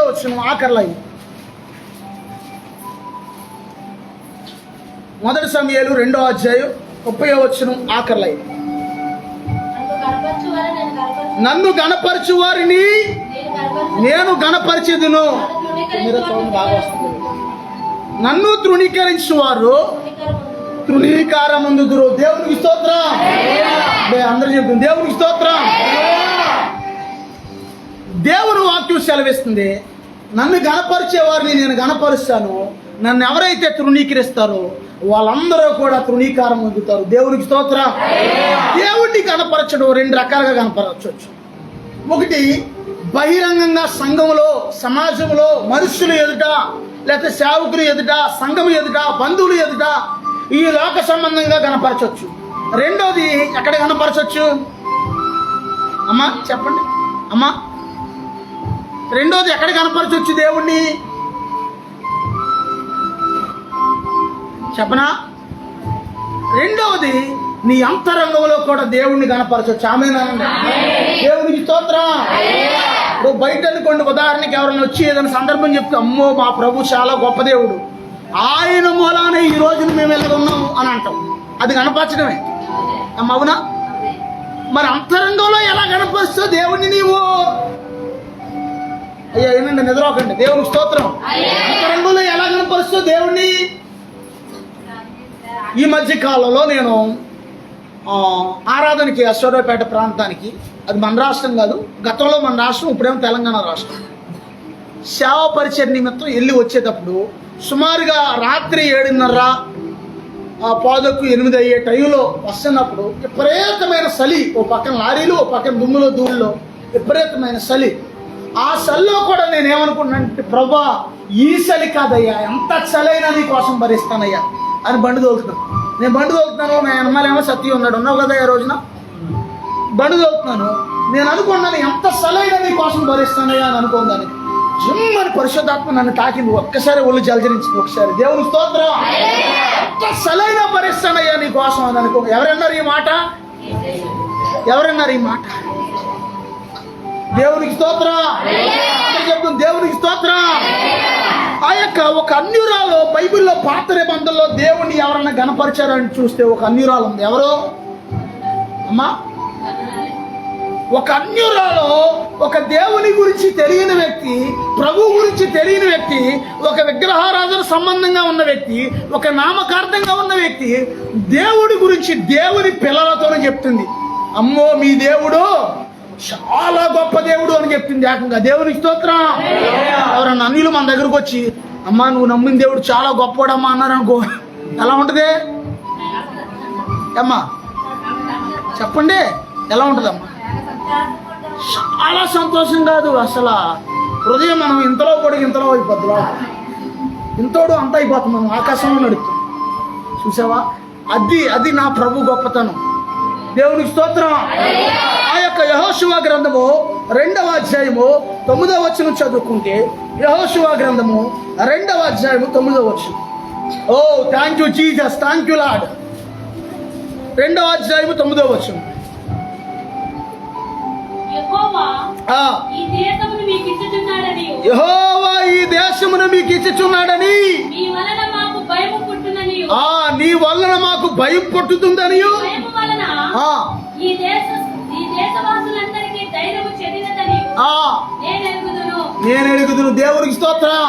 వచనం ఆఖరి లైన్. 1 సమూయేలు 2వ అధ్యాయం 30వ వచనం ఆఖరి లైన్. నన్ను గణపరచు వారిని నేను గణపరిచేదును. నన్ను తృణీకరించు వారు తృణీకారమందుదురు. దేవునికి స్తోత్రం. అందరూ చెప్తుంది దేవునికి స్తోత్రం. దేవుని వాక్యం సెలవిస్తుంది, నన్ను గణపరిచే వారిని నేను గణపరుస్తాను, నన్ను ఎవరైతే తృణీకరిస్తారో వాళ్ళందరూ కూడా తృణీకారం పొందుతారు. దేవునికి స్తోత్రం. దేవుడిని గణపరచడం 2 రకాలుగా గణపరచవచ్చు. ఒకటి, బహిరంగంగా సంఘంలో, సమాజంలో, మనుషులు ఎదుట, లేకపోతే సేవకులు ఎదుట, సంఘం ఎదుట, బంధువులు ఎదుట ఈ లోక సంబంధంగా గణపరచవచ్చు. రెండోది ఎక్కడ గణపరచవచ్చు అమ్మా చెప్పండి అమ్మా? రెండోది ఎక్కడ కనపరచొచ్చు దేవుణ్ణి చెప్పనా? రెండవది నీ అంతరంగంలో కూడా దేవుణ్ణి కనపరచొచ్చు. ఆమేనండి. దేవునికి స్తోత్రం. ఇప్పుడు బయట అనుకోండి, ఉదాహరణకి ఎవరైనా వచ్చి ఏదైనా సందర్భం చెప్తే, అమ్మో మా ప్రభు చాలా గొప్ప దేవుడు, ఆయన మూలానే ఈ రోజున మేము ఇలా ఉన్నాము అని అంటాం. అది కనపరచడమే. అవునా? మరి అంతరంగంలో ఎలా కనపరుస్తావు దేవుణ్ణి నీవు? అయ్యా ఏనండి, నిద్రపోకండి. దేవునికి స్తోత్రం. అంతరంగంలో ఎలా కనపరుస్తావు దేవుణ్ణి? ఈ మధ్య కాలంలో నేను ఆరాధనకి అశ్వరావుపేట ప్రాంతానికి, అది మన రాష్ట్రం కాదు, గతంలో మన రాష్ట్రం, ఇప్పుడేమో తెలంగాణ రాష్ట్రం, సేవా పరిచయ నిమిత్తం వెళ్ళి వచ్చేటప్పుడు సుమారుగా రాత్రి 7:30 పాదకు 8 అయ్యే టైంలో వస్తున్నప్పుడు విపరీతమైన చలి. ఓ పక్కన లారీలు, ఓ పక్కన దుమ్ములో ధూళిలో విపరీతమైన చలి. ఆ చలిలో కూడా నేనేమనుకున్నానంటే, ప్రభా ఈ చలి కాదయ్యా, ఎంత చలైనా నీ కోసం భరిస్తానయ్యా అని బండి తోలుతున్నాను. నేను బండి తోలుతున్నాను, నా అమ్మాయిలేమో సత్యం ఉన్నాడు, ఉన్నావు కదా ఈ రోజున. బండి తోలుతున్నాను, నేను అనుకున్నాను ఎంత చలైనా నీ కోసం భరిస్తానయ్యా అని అనుకుందాన్ని. జిమ్మని పరిశుద్ధాత్మ నన్ను తాకింది. ఒక్కసారి ఒళ్ళు జలజరించింది. ఒకసారి దేవుని స్తోత్రం. ఎంత చలైనా భరిస్తానయ్యా నీ కోసం అని అనుకో. ఎవరన్నారు ఈ మాట? ఎవరన్నారు ఈ మాట? దేవునికి స్తోత్రం. చెప్తుంది దేవునికి స్తోత్రం. ఆ యొక్క ఒక అన్యురాలు బైబిల్లో పాత నిబంధనలో దేవుణ్ణి ఎవరన్నా గణపరిచారని చూస్తే ఒక అన్యురాలు ఉంది. ఎవరు అమ్మా? ఒక అన్యురాలు, ఒక దేవుని గురించి తెలియని వ్యక్తి, ప్రభు గురించి తెలియని వ్యక్తి, ఒక విగ్రహారాధన సంబంధంగా ఉన్న వ్యక్తి, ఒక నామకార్థంగా ఉన్న వ్యక్తి దేవుడి గురించి దేవుని పిల్లలతోనే చెప్తుంది, అమ్మో మీ దేవుడు చాలా గొప్ప దేవుడు అని చెప్తుంది ఏకంగా. దేవునికి స్తోత్రం. ఎవరన్నా అన్యులు మన దగ్గరకు వచ్చి, అమ్మా నువ్వు నమ్మిన దేవుడు చాలా గొప్పవాడమ్మా అన్నారు అనుకో, ఎలా ఉంటుంది అమ్మా? చెప్పండి, ఎలా ఉంటుందమ్మా? చాలా సంతోషం కాదు అసలు. హృదయం మనం ఇంతలో కూడా ఇంతలో అయిపోద్ది, ఇంతోడు అంత అయిపోతుంది, మనం ఆకాశంలో నడుస్తాం. చూసావా? అది నా ప్రభు గొప్పతనం. దేవునికి స్తోత్రం. ఆ యొక్క యెహోషువ గ్రంథము 2వ అధ్యాయము 9వ వచనం చదువుకుంటే, యెహోషువ గ్రంథము 2వ అధ్యాయము 9వ వచనం. ఓ thank you Jesus, thank you Lord. 2వ అధ్యాయము 9వ వచనం. యెహోవా ఈ దేశమును మీకు ఇచ్చుచున్నాడని, నీ వలన మాకు భయం పుట్టుతుందని, నేను ఎరుగుదును. దేవునికి స్తోత్రం.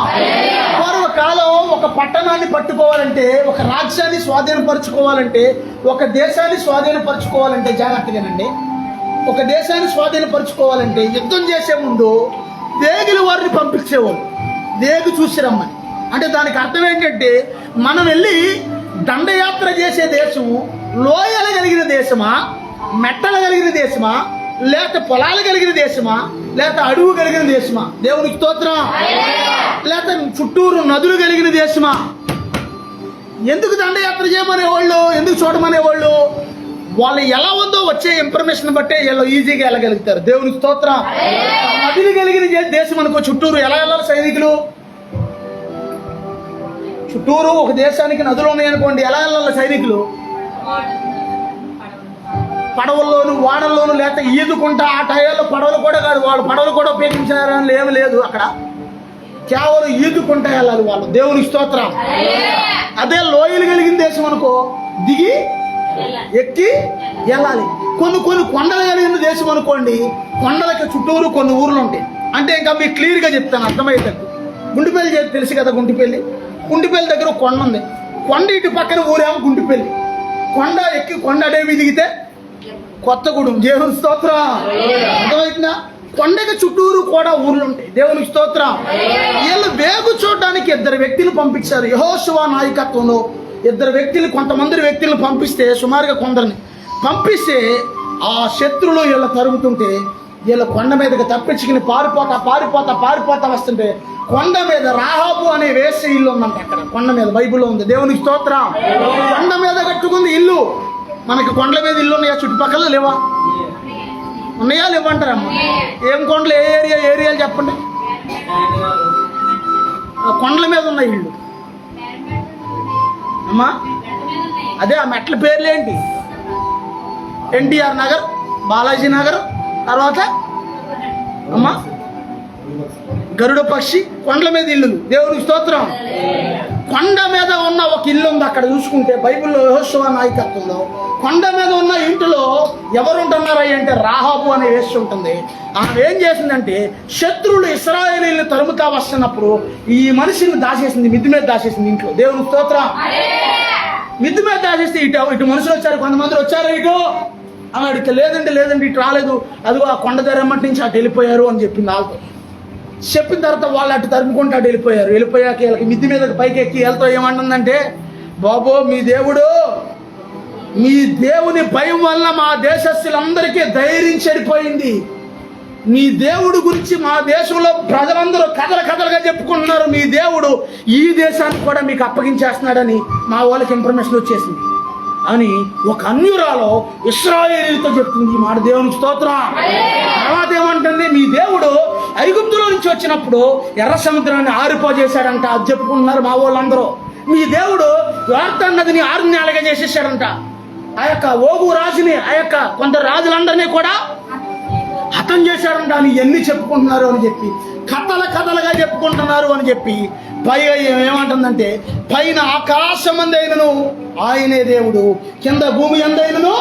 పూర్వకాలం ఒక పట్టణాన్ని పట్టుకోవాలంటే, ఒక రాజ్యాన్ని స్వాధీనపరచుకోవాలంటే, ఒక దేశాన్ని స్వాధీనపరచుకోవాలంటే, జాగ్రత్తగానండి, ఒక దేశాన్ని స్వాధీనపరచుకోవాలంటే యుద్ధం చేసే ముందు దేగుల వారిని పంపించేవాళ్ళు, దేగు చూసి రమ్మని. అంటే దానికి అర్థం ఏంటంటే, మనం వెళ్ళి దండయాత్ర చేసే దేశం లోయలు కలిగిన దేశమా, మెట్టలు కలిగిన దేశమా, లేకపోతే పొలాలు కలిగిన దేశమా, లేకపోతే అడవు కలిగిన దేశమా? దేవునికి స్తోత్రం. లేకపోతే చుట్టూరు నదులు కలిగిన దేశమా? ఎందుకు దండయాత్ర చేయమనేవాళ్ళు, ఎందుకు చూడమనేవాళ్ళు? వాళ్ళు ఎలా ఉందో వచ్చే ఇన్ఫర్మేషన్ బట్టే వీళ్ళు ఈజీగా వెళ్ళగలుగుతారు. దేవునికి స్తోత్రం. నదులు కలిగిన దేశం అనుకో, చుట్టూరు ఎలా వెళ్ళాలి సైనికులు? చుట్టూరు ఒక దేశానికి నదులు ఉన్నాయనుకోండి, ఎలా వెళ్ళాలి సైనికులు? పడవల్లోను, వాడల్లోను, లేకపోతే ఈదుకుంటా. ఆ టైంలో పడవలు కూడా కాదు, వాళ్ళు పడవలు కూడా ఉపయోగించారని ఏమి లేదు అక్కడ. కేవలం ఈదుకుంటా వెళ్ళాలి వాళ్ళు. దేవునికి స్తోత్రం. అదే లోయలు కలిగిన దేశం అనుకో, దిగి ఎక్కి వెళ్ళాలి. కొన్ని కొండలు కలిగిన దేశం అనుకోండి, కొండలకి చుట్టూరు కొన్ని ఊర్లు ఉంటాయి. అంటే ఇంకా మీకు క్లియర్గా చెప్తాను అర్థమయ్యేటట్టు. గుంటిపల్లి తెలుసు కదా, గుంటిపల్లి దగ్గర ఒక కొండ ఉంది. కొండ ఇటు పక్కన ఊరేమో గుంటిపల్లి. కొండ ఎక్కి కొండ అడవి దిగితే కొత్తగూడెం. దేవుని స్తోత్రం. అర్థమవుతుందా? కొండకి చుట్టూరు కూడా ఊర్లు ఉంటాయి. దేవునికి స్తోత్రం. వీళ్ళు వేగు చూడడానికి 2 వ్యక్తులు పంపించారు. యెహోషువ నాయకత్వంలో 2 కొంతమంది వ్యక్తులను పంపిస్తే, సుమారుగా కొందరిని పంపిస్తే, ఆ శత్రులు వీళ్ళ తరుగుతుంటే వీళ్ళ కొండ మీదకి తప్పించుకుని పారిపోతా వస్తుంటే, కొండ మీద రాహాబు అనే వేసే ఇల్లు ఉందంట. అక్కడ కొండ మీద బైబిల్లో ఉంది. దేవునికి స్తోత్రం. కొండ మీద కట్టుకుంది ఇల్లు. మనకి కొండల మీద ఇల్లు ఉన్నాయా? చుట్టుపక్కల లేవా? ఉన్నాయా లేవంటారమ్మా? ఏం కొండలు, ఏ ఏరియాలు చెప్పండి. కొండల మీద ఉన్న ఇల్లు అమ్మా. అదే ఆ మెట్ల పేర్లేంటి? ఎన్టీఆర్ నగర్, బాలాజీ నగర్, తర్వాత అమ్మా గరుడ పక్షి. కొండల మీద ఇల్లులు. దేవునికి స్తోత్రం. కొండ మీద ఉన్న ఒక ఇల్లు ఉంది అక్కడ చూసుకుంటే బైబిల్లో యెహోషువ నాయకత్వంలో. కొండ మీద ఉన్న ఇంటిలో ఎవరు ఉంటున్నారా అంటే రాహాబు అనే వేసి ఉంటుంది. ఆమె ఏం చేసిందంటే, శత్రువులు ఇశ్రాయేలీయులను తరుముతా వస్తున్నప్పుడు ఈ మనిషిని దాచేసింది, మిద్ది మీద దాచేసింది ఇంట్లో. దేవుని స్తోత్రం. మిద్ది మీద దాచేస్తే ఇటు మనుషులు వచ్చారు, కొంతమంది వచ్చారు ఇటు ఆమె అడిగితే, లేదండి ఇటు రాలేదు, అదిగో ఆ కొండ దగ్గరమ్మటి నుంచి అటు వెళ్ళిపోయారు అని చెప్పింది. వాళ్ళతో చెప్పిన తర్వాత వాళ్ళు అటు తరుముకుంటూ అటు వెళ్ళిపోయాక వీళ్ళకి మిద్ది మీద పైకి ఎక్కి వెళ్తా ఏమంటుందంటే, బాబో మీ దేవుని భయం వల్ల మా దేశస్తులందరికీ ధైర్యం చెడిపోయింది. మీ దేవుడు గురించి మా దేశంలో ప్రజలందరూ కథలుగా చెప్పుకుంటున్నారు. మీ దేవుడు ఈ దేశాన్ని కూడా మీకు అప్పగించేస్తున్నాడని మా వాళ్ళకి ఇన్ఫర్మేషన్ వచ్చేసింది అని ఒక అన్యురాలో ఇశ్రాయేలీయులతో చెప్తుంది ఈ మాట. దేవునికి స్తోత్రం. తర్వాత ఏమంటుంది, మీ దేవుడు ఐగుప్తులో నుంచి వచ్చినప్పుడు ఎర్ర సముద్రాన్ని ఆరిపోజేశాడంట. అది చెప్పుకుంటున్నారు మా వాళ్ళందరూ. మీ దేవుడు యోర్దాను నదిని 6 నెలలుగా చేసేసాడంట. ఆ యొక్క ఓగు రాజుని, ఆ యొక్క కొందరు రాజులందరినీ కూడా హతం చేశాడంట అని ఎన్ని చెప్పుకుంటున్నారు అని చెప్పి, కథలుగా చెప్పుకుంటున్నారు అని చెప్పి, పైగా ఏమంటుందంటే, పైన ఆకాశం అందైనను ఆయనే దేవుడు, కింద భూమి అందైనను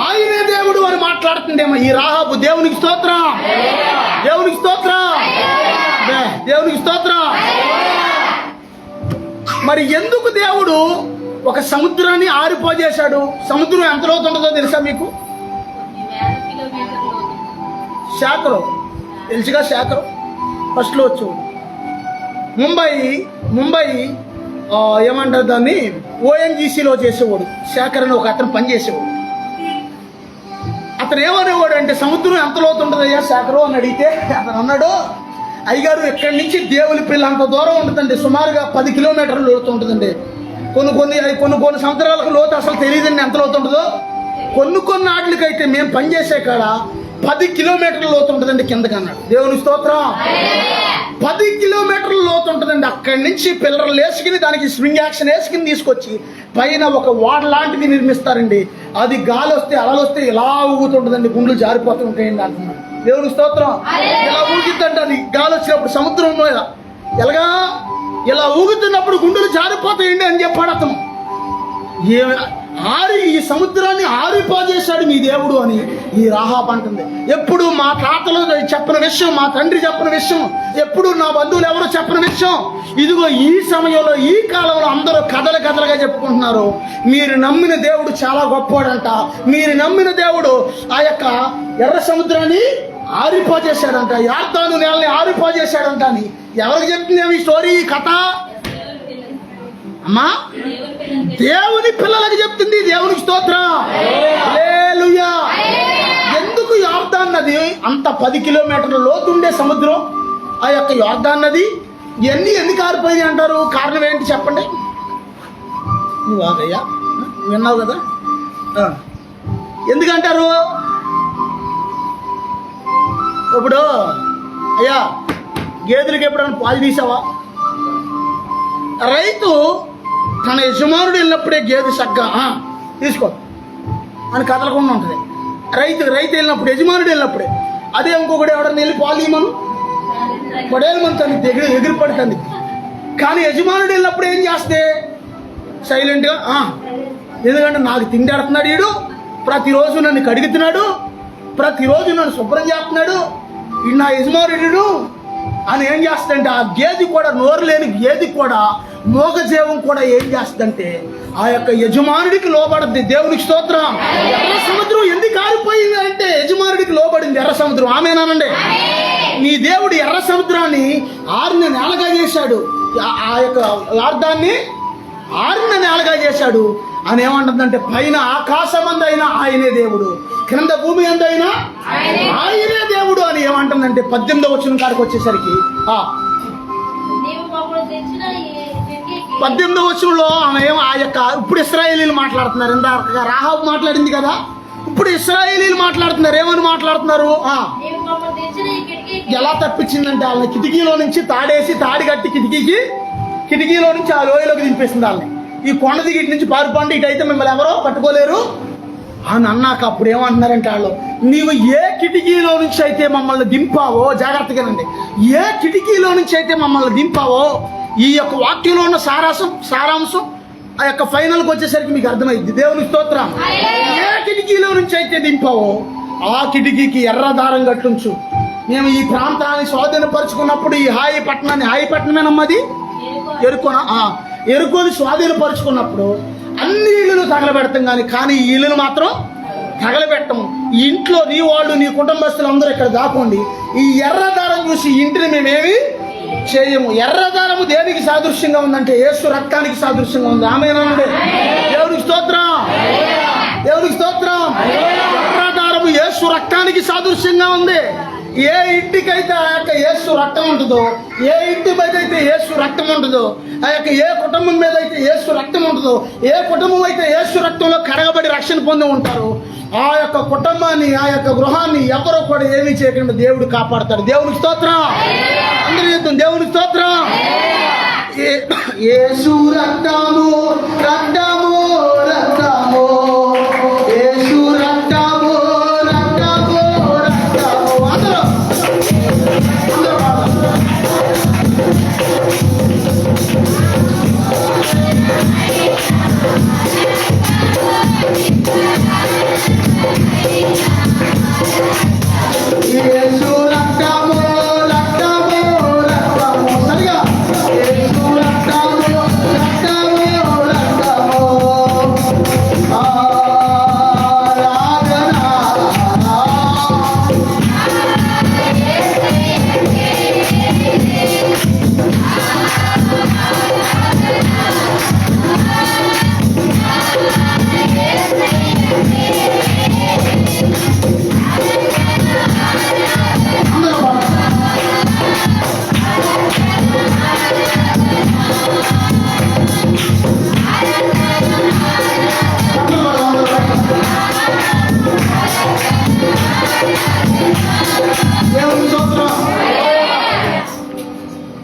ఆయనే దేవుడు అని మాట్లాడుతుండేమో ఈ రాహాబు. దేవునికి స్తోత్రం. దేవునికి స్తోత్రం. దేవునికి స్తోత్రం. మరి ఎందుకు దేవుడు ఒక సముద్రాన్ని ఆరిపోజేశాడు? సముద్రం ఎంత లోతు ఉంటుందో తెలుసా మీకు? శాఖరం తెలుసుగా? శాఖరం ఫస్ట్లో వచ్చు. ముంబై ఏమంటారు దాన్ని, ఓఎన్జీసీలో చేసేవాడు. శేఖర్ అని ఒక అతను పనిచేసేవాడు. అతను ఏమనేవాడు అంటే, సముద్రం ఎంత లోతు ఉంటుందయ్యా శేఖరు అని అడిగితే అతను అన్నాడు, అయ్యగారు ఇక్కడి నుంచి దేవుని పిల్ల అంత దూరం ఉంటుందండి, సుమారుగా 10 కిలోమీటర్ల లోతు ఉంటుందండి. కొన్ని సంవత్సరాలకు లోతు అసలు తెలియదండి ఎంత లోతు ఉంటుందో. కొన్ని ఆటలకైతే మేము పనిచేసే కాడ 10 కిలోమీటర్ల లోతు ఉంటుందండి కిందకి అన్నాడు. దేవుని స్తోత్రం. 10 కిలోమీటర్ల లోతు ఉంటుందండి. అక్కడి నుంచి పిల్లర్లు వేసుకుని దానికి స్వింగ్ యాక్షన్ వేసుకుని తీసుకొచ్చి పైన ఒక వాడ లాంటిది నిర్మిస్తారండి. అది గాలి వస్తే అలలు వస్తే ఇలా ఊగుతుంటుందండి, గుండెలు జారిపోతూ ఉంటాయండి అంటున్నాడు. దేవుని స్తోత్రం. ఇలా ఊగిద్దంట అది గాలి వచ్చినప్పుడు సముద్రంలో ఎలాగా ఇలా ఊగుతున్నప్పుడు గుండెలు జారిపోతాయండి అని చెప్పాడు అతను. ఈ సముద్రాన్ని ఆరిపోజేశాడు మీ దేవుడు అని ఈ రాహాబు అంటుంది. ఎప్పుడు మా తాతలు చెప్పిన విషయం, మా తండ్రి చెప్పిన విషయం, ఎప్పుడు నా బంధువులు ఎవరు చెప్పిన విషయం, ఇదిగో ఈ సమయంలో ఈ కాలంలో అందరూ కథలుగా చెప్పుకుంటున్నారు. మీరు నమ్మిన దేవుడు చాలా గొప్పవాడంట. మీరు నమ్మిన దేవుడు ఆ యొక్క ఎర్ర సముద్రాన్ని ఆరిపోజేశాడంట, యార్దాను నేలని ఆరిపోజేశాడంట అని ఎవరికి చెప్తుంది ఈ స్టోరీ, ఈ కథ? అమ్మా దేవుని పిల్లలకు చెప్తుంది. దేవునికి స్తోత్రం. హల్లెలూయా. ఎందుకు యోర్దాను నది అంత 10 కిలోమీటర్ల లోతుండే సముద్రం, ఆ యొక్క యోర్దాను నది ఎన్ని కారిపోయింది అంటారు? కారణం ఏంటి చెప్పండి? నువ్వు ఆగయ్యా, విన్నావు కదా. ఎందుకంటారు? ఇప్పుడు అయ్యా గేదెలకి ఎప్పుడైనా పాలు తీసావా? రైతు తన యజమానుడు వెళ్ళినప్పుడే గేదె సగ్గా తీసుకో అని కదలకుండా ఉంటుంది. రైతు వెళ్ళినప్పుడు, యజమానుడు వెళ్ళినప్పుడే. అదే ఇంకొకటి ఎవడన్నా వెళ్ళి పాలు తీయమను, పడేలమంత ఎగిరి పడుతుంది. కానీ యజమానుడు వెళ్ళినప్పుడు ఏం చేస్తే సైలెంట్గా ఎందుకంటే నాకు తిండి ఆడుతున్నాడు, వీడు ప్రతిరోజు నన్ను కడుగుతున్నాడు, ప్రతిరోజు నన్ను శుభ్రం చేస్తున్నాడు, ఈ నా యజమానుడు అని ఏం చేస్తుందంటే ఆ గేది కూడా, నోరు లేని గేది కూడా, మోగజీవం కూడా ఏం చేస్తుందంటే ఆ యొక్క యజమానుడికి లోబడింది. దేవునికి స్తోత్రం. ఎర్ర సముద్రం ఎందుకు ఆరిపోయింది అంటే యజమానుడికి లోబడింది ఎర్ర సముద్రం. ఆమేనానండి. నీ దేవుడు ఎర్ర సముద్రాన్ని 6 నెలలుగా చేశాడు, ఆ యొక్క లార్దాన్ని 6 నెలలుగా చేశాడు అని ఏమంటుందంటే పైన ఆకాశమందైనా ఆయనే దేవుడు, క్రింద భూమి అందైనా ఆయనే దేవుడు అని ఏమంటుందంటే 18వ వచనం కాడికి వచ్చేసరికి 18వ వచనంలో ఆమె ఆ యొక్క ఇప్పుడు ఇశ్రాయేలీలు మాట్లాడుతున్నారు. ఇందాక రాహాబు మాట్లాడింది కదా, ఇప్పుడు ఇశ్రాయేలీలు మాట్లాడుతున్నారు. ఏమని మాట్లాడుతున్నారు? ఎలా తప్పించిందంటే వాళ్ళని కిటికీలో నుంచి తాడేసి తాడి కట్టి కిటికీలో నుంచి ఆ లోయలోకి దింపేసింది వాళ్ళని. ఈ కొండ దిగి ఇటు నుంచి పారిపోండి, ఇటు అయితే మిమ్మల్ని ఎవరో పట్టుకోలేరు అని అన్నాక అప్పుడు ఏమంటున్నారంటే వాళ్ళు, నీవు ఏ కిటికీలో నుంచి అయితే మమ్మల్ని దింపావో, జాగ్రత్తగానండి, ఏ కిటికీలో నుంచి అయితే మమ్మల్ని దింపావో, ఈ యొక్క వాక్యంలో ఉన్న సారాంశం ఆ యొక్క ఫైనల్కి వచ్చేసరికి మీకు అర్థమైంది. దేవునికి స్తోత్రం. ఏ కిటికీలో నుంచి అయితే దింపావో ఆ కిటికీకి ఎర్రదారం కట్టుంచు. మేము ఈ ప్రాంతాన్ని స్వాధీనపరుచుకున్నప్పుడు ఈ హాయిపట్నమేనమ్మది ఎరుకోని స్వాధీనపరుచుకున్నప్పుడు అన్ని ఇళ్ళను తగలబెడతాం కానీ ఈ ఇళ్ళను మాత్రం తగలబెట్టము. ఈ ఇంట్లో నీ వాళ్ళు నీ కుటుంబస్తులు అందరూ ఇక్కడ దాకోండి. ఈ ఎర్రదారం చూసి ఇంటిని మేమేమి చేయము. ఎర్రదారము దేనికి సాదృశ్యంగా ఉందంటే యేసు రక్తానికి సాదృశ్యంగా ఉంది. ఆమేనండి. దేవునికి స్తోత్రం. దేవునికి స్తోత్రం. ఎర్రదారము యేసు రక్తానికి సాదృశ్యంగా ఉంది. ఏ ఇంటికైతే ఆ యొక్క యేసు రక్తం ఉంటుందో, ఏ ఇంటి మీద అయితే యేసు రక్తం ఉంటుందో, ఆ యొక్క ఏ కుటుంబం మీద అయితే యేసు రక్తం ఉంటుందో, ఏ కుటుంబం అయితే యేసు రక్తంలో కడగబడి రక్షణ పొంది ఉంటారో ఆ యొక్క కుటుంబాన్ని, ఆ యొక్క గృహాన్ని ఎవరో కూడా ఏమీ చేయకుండా దేవుడు కాపాడతాడు. దేవునికి స్తోత్రం. అందరూ చెప్తాం దేవునికి స్తోత్రం. యేసు రక్తము రక్తము రక్తము, యేసు రక్తము రక్తము రక్తము. అందరూ యేసు రక్తము రక్తము రక్తము. సరిగా యేసు రక్తము రక్తము రక్తము.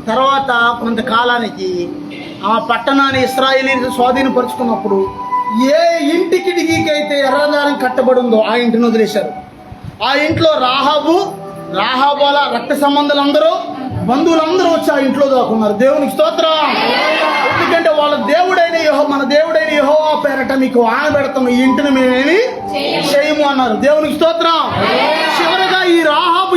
తర్వాత కొంతకాలానికి ఆ పట్టణాన్ని ఇశ్రాయేలీయులు స్వాధీనపరుచుకున్నప్పుడు ఏ ఇంటి కిటికీకి అయితే ఎర్రదారం కట్టబడి ఉందో ఆ ఇంటిని వదిలేశారు. ఆ ఇంట్లో రాహాబు వాళ్ళ రక్త సంబంధులందరూ, బంధువులందరూ వచ్చి ఆ ఇంట్లో దాక్కున్నారు. దేవునికి స్తోత్రం. ఎందుకంటే వాళ్ళ దేవుడైన మన దేవుడైన యెహోవా పేరట మీకు ఆనబెడతాము, ఈ ఇంటిని మేమేమి చేయము అన్నారు. దేవునికి స్తోత్రం. చివరగా ఈ రాహాబు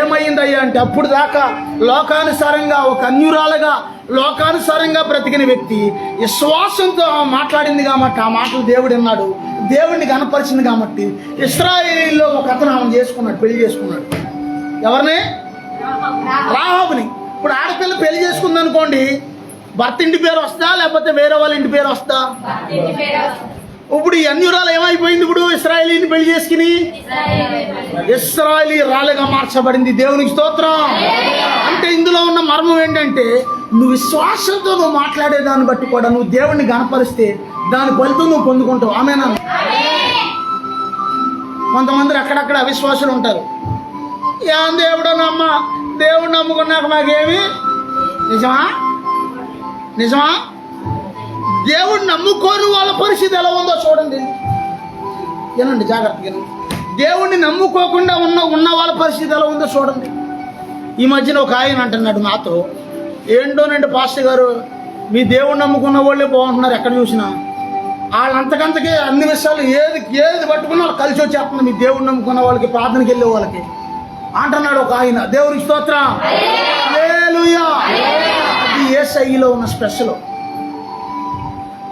ఏమైందయ్యా అంటే అప్పుడు దాకా లోకానుసారంగా ఒక అన్యురాలుగా లోకానుసారంగా బ్రతికిన వ్యక్తి విశ్వాసంతో మాట్లాడింది కాబట్టి ఆ మాటలు దేవుడు అన్నాడు, దేవుడిని కనపరిచింది కాబట్టి ఇశ్రాయేలీలో ఒక అతను ఆమెను చేసుకున్నాడు, పెళ్లి చేసుకున్నాడు. ఎవరిని? రాహాబుని. ఇప్పుడు ఆడపిల్ల పెళ్లి చేసుకుంది అనుకోండి, భర్త ఇంటి పేరు వస్తా లేకపోతే వేరే వాళ్ళ ఇంటి పేరు వస్తా? ఇప్పుడు ఈ అన్యురాలు ఏమైపోయింది? ఇప్పుడు ఇశ్రాయేలీని పెళ్లి చేసుకుని ఇశ్రాయేలీ రాలుగా మార్చబడింది. దేవునికి స్తోత్రం. అంటే ఇందులో ఉన్న మర్మం ఏంటంటే నువ్వు విశ్వాసంతో నువ్వు మాట్లాడే దాన్ని బట్టి కూడా నువ్వు దేవుడిని గణపరిస్తే దాని ఫలితం నువ్వు పొందుకుంటావు. ఆమేనా? కొంతమంది అక్కడక్కడ అవిశ్వాసులు ఉంటారు. ఏం దేవుడు నమ్మ, దేవుడు నమ్ముకున్నాక మాకేమి? నిజమా? దేవుడు నమ్ముకోని వాళ్ళ పరిస్థితి ఎలా ఉందో చూడండి. ఏనండి, జాగ్రత్తగా దేవుడిని నమ్ముకోకుండా ఉన్న వాళ్ళ పరిస్థితి ఎలా ఉందో చూడండి. ఈ మధ్యన ఒక ఆయన అంటున్నాడు నాతో, ఏంటోనండి పాస్టర్ గారు, మీ దేవుడు నమ్ముకున్న వాళ్ళే బాగుంటున్నారు ఎక్కడ చూసినా, వాళ్ళంతకంతకే అన్ని విషయాలు ఏది పట్టుకున్నా వాళ్ళు కలిసి వచ్చేస్తున్నారు మీ దేవుడు నమ్ముకున్న వాళ్ళకి, ప్రార్థనకి వెళ్ళే వాళ్ళకి అంటున్నాడు ఒక ఆయన. దేవునికి స్తోత్రం, హల్లెలూయా. అది యేసయ్యలో ఉన్న స్పెషల్.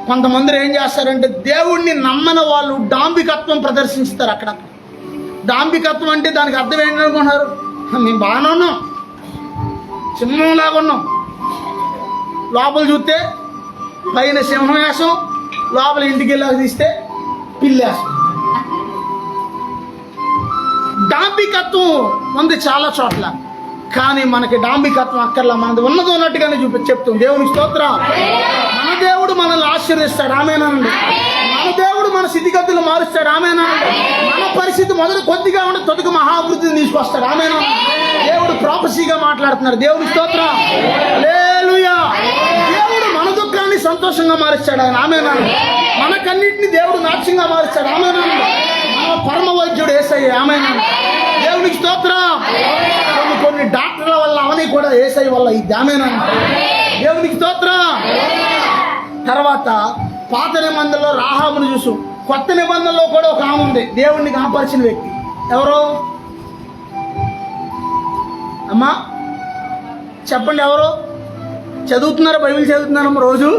కొంతమంది ఏం చేస్తారంటే దేవుణ్ణి నమ్మని వాళ్ళు డాంబికత్వం ప్రదర్శిస్తారు. అక్కడ డాంబికత్వం అంటే దానికి అర్థం ఏంటనుకుంటున్నారు? మేము బాగానే ఉన్నాం, సింహంలాగా ఉన్నాం, లోపల చూస్తే పైన సింహం వేసం, లోపల ఇంటికి వెళ్ళాక తీస్తే పిల్లేసం. డాంబికత్వం ఉంది చాలా చోట్ల, కానీ మనకి డాంబికత్వం అక్కర్లా. మనది ఉన్నది ఉన్నట్టుగానే చెప్తాం. దేవునికి స్తోత్రం. మన దేవుడు మనల్ని ఆశీర్వదిస్తాడు, ఆమేనండి. మన దేవుడు మన స్థితిగతులు మారుస్తాడు, ఆమేనండి. మన పరిస్థితి మొదలు కొద్దిగా ఉండి తొదక మహాభివృద్ధిని తీసుకొస్తాడు, ఆమేనండి. దేవుడు ప్రాపసీగా మాట్లాడుతున్నాడు. దేవునికి స్తోత్రం, హల్లెలూయా. దేవుడు మన దుఃఖాన్ని సంతోషంగా మారుస్తాడు ఆయన, ఆమేనండి. మనకన్నింటినీ దేవుడు నాట్యంగా మారుస్తాడు, ఆమేనండి. మన పరమ వైద్యుడు యేసయ్య, ఆమేనండి. దేవునికి స్తోత్రం. కొన్ని డాక్టర్ల వల్ల అవని కూడా యేసయ్య వల్ల ఈ ఆమేనండి. దేవునికి స్తోత్రం. తర్వాత పాత నిబంధనలో రాహాబును చూసు, కొత్త నిబంధనలో కూడా ఒక ఆమె ఉంది దేవుణ్ణి కాపాల్సిన వ్యక్తి. ఎవరు అమ్మా చెప్పండి? ఎవరు చదువుతున్నారా? బైబిల్ చదువుతున్నారమ్మా రోజు?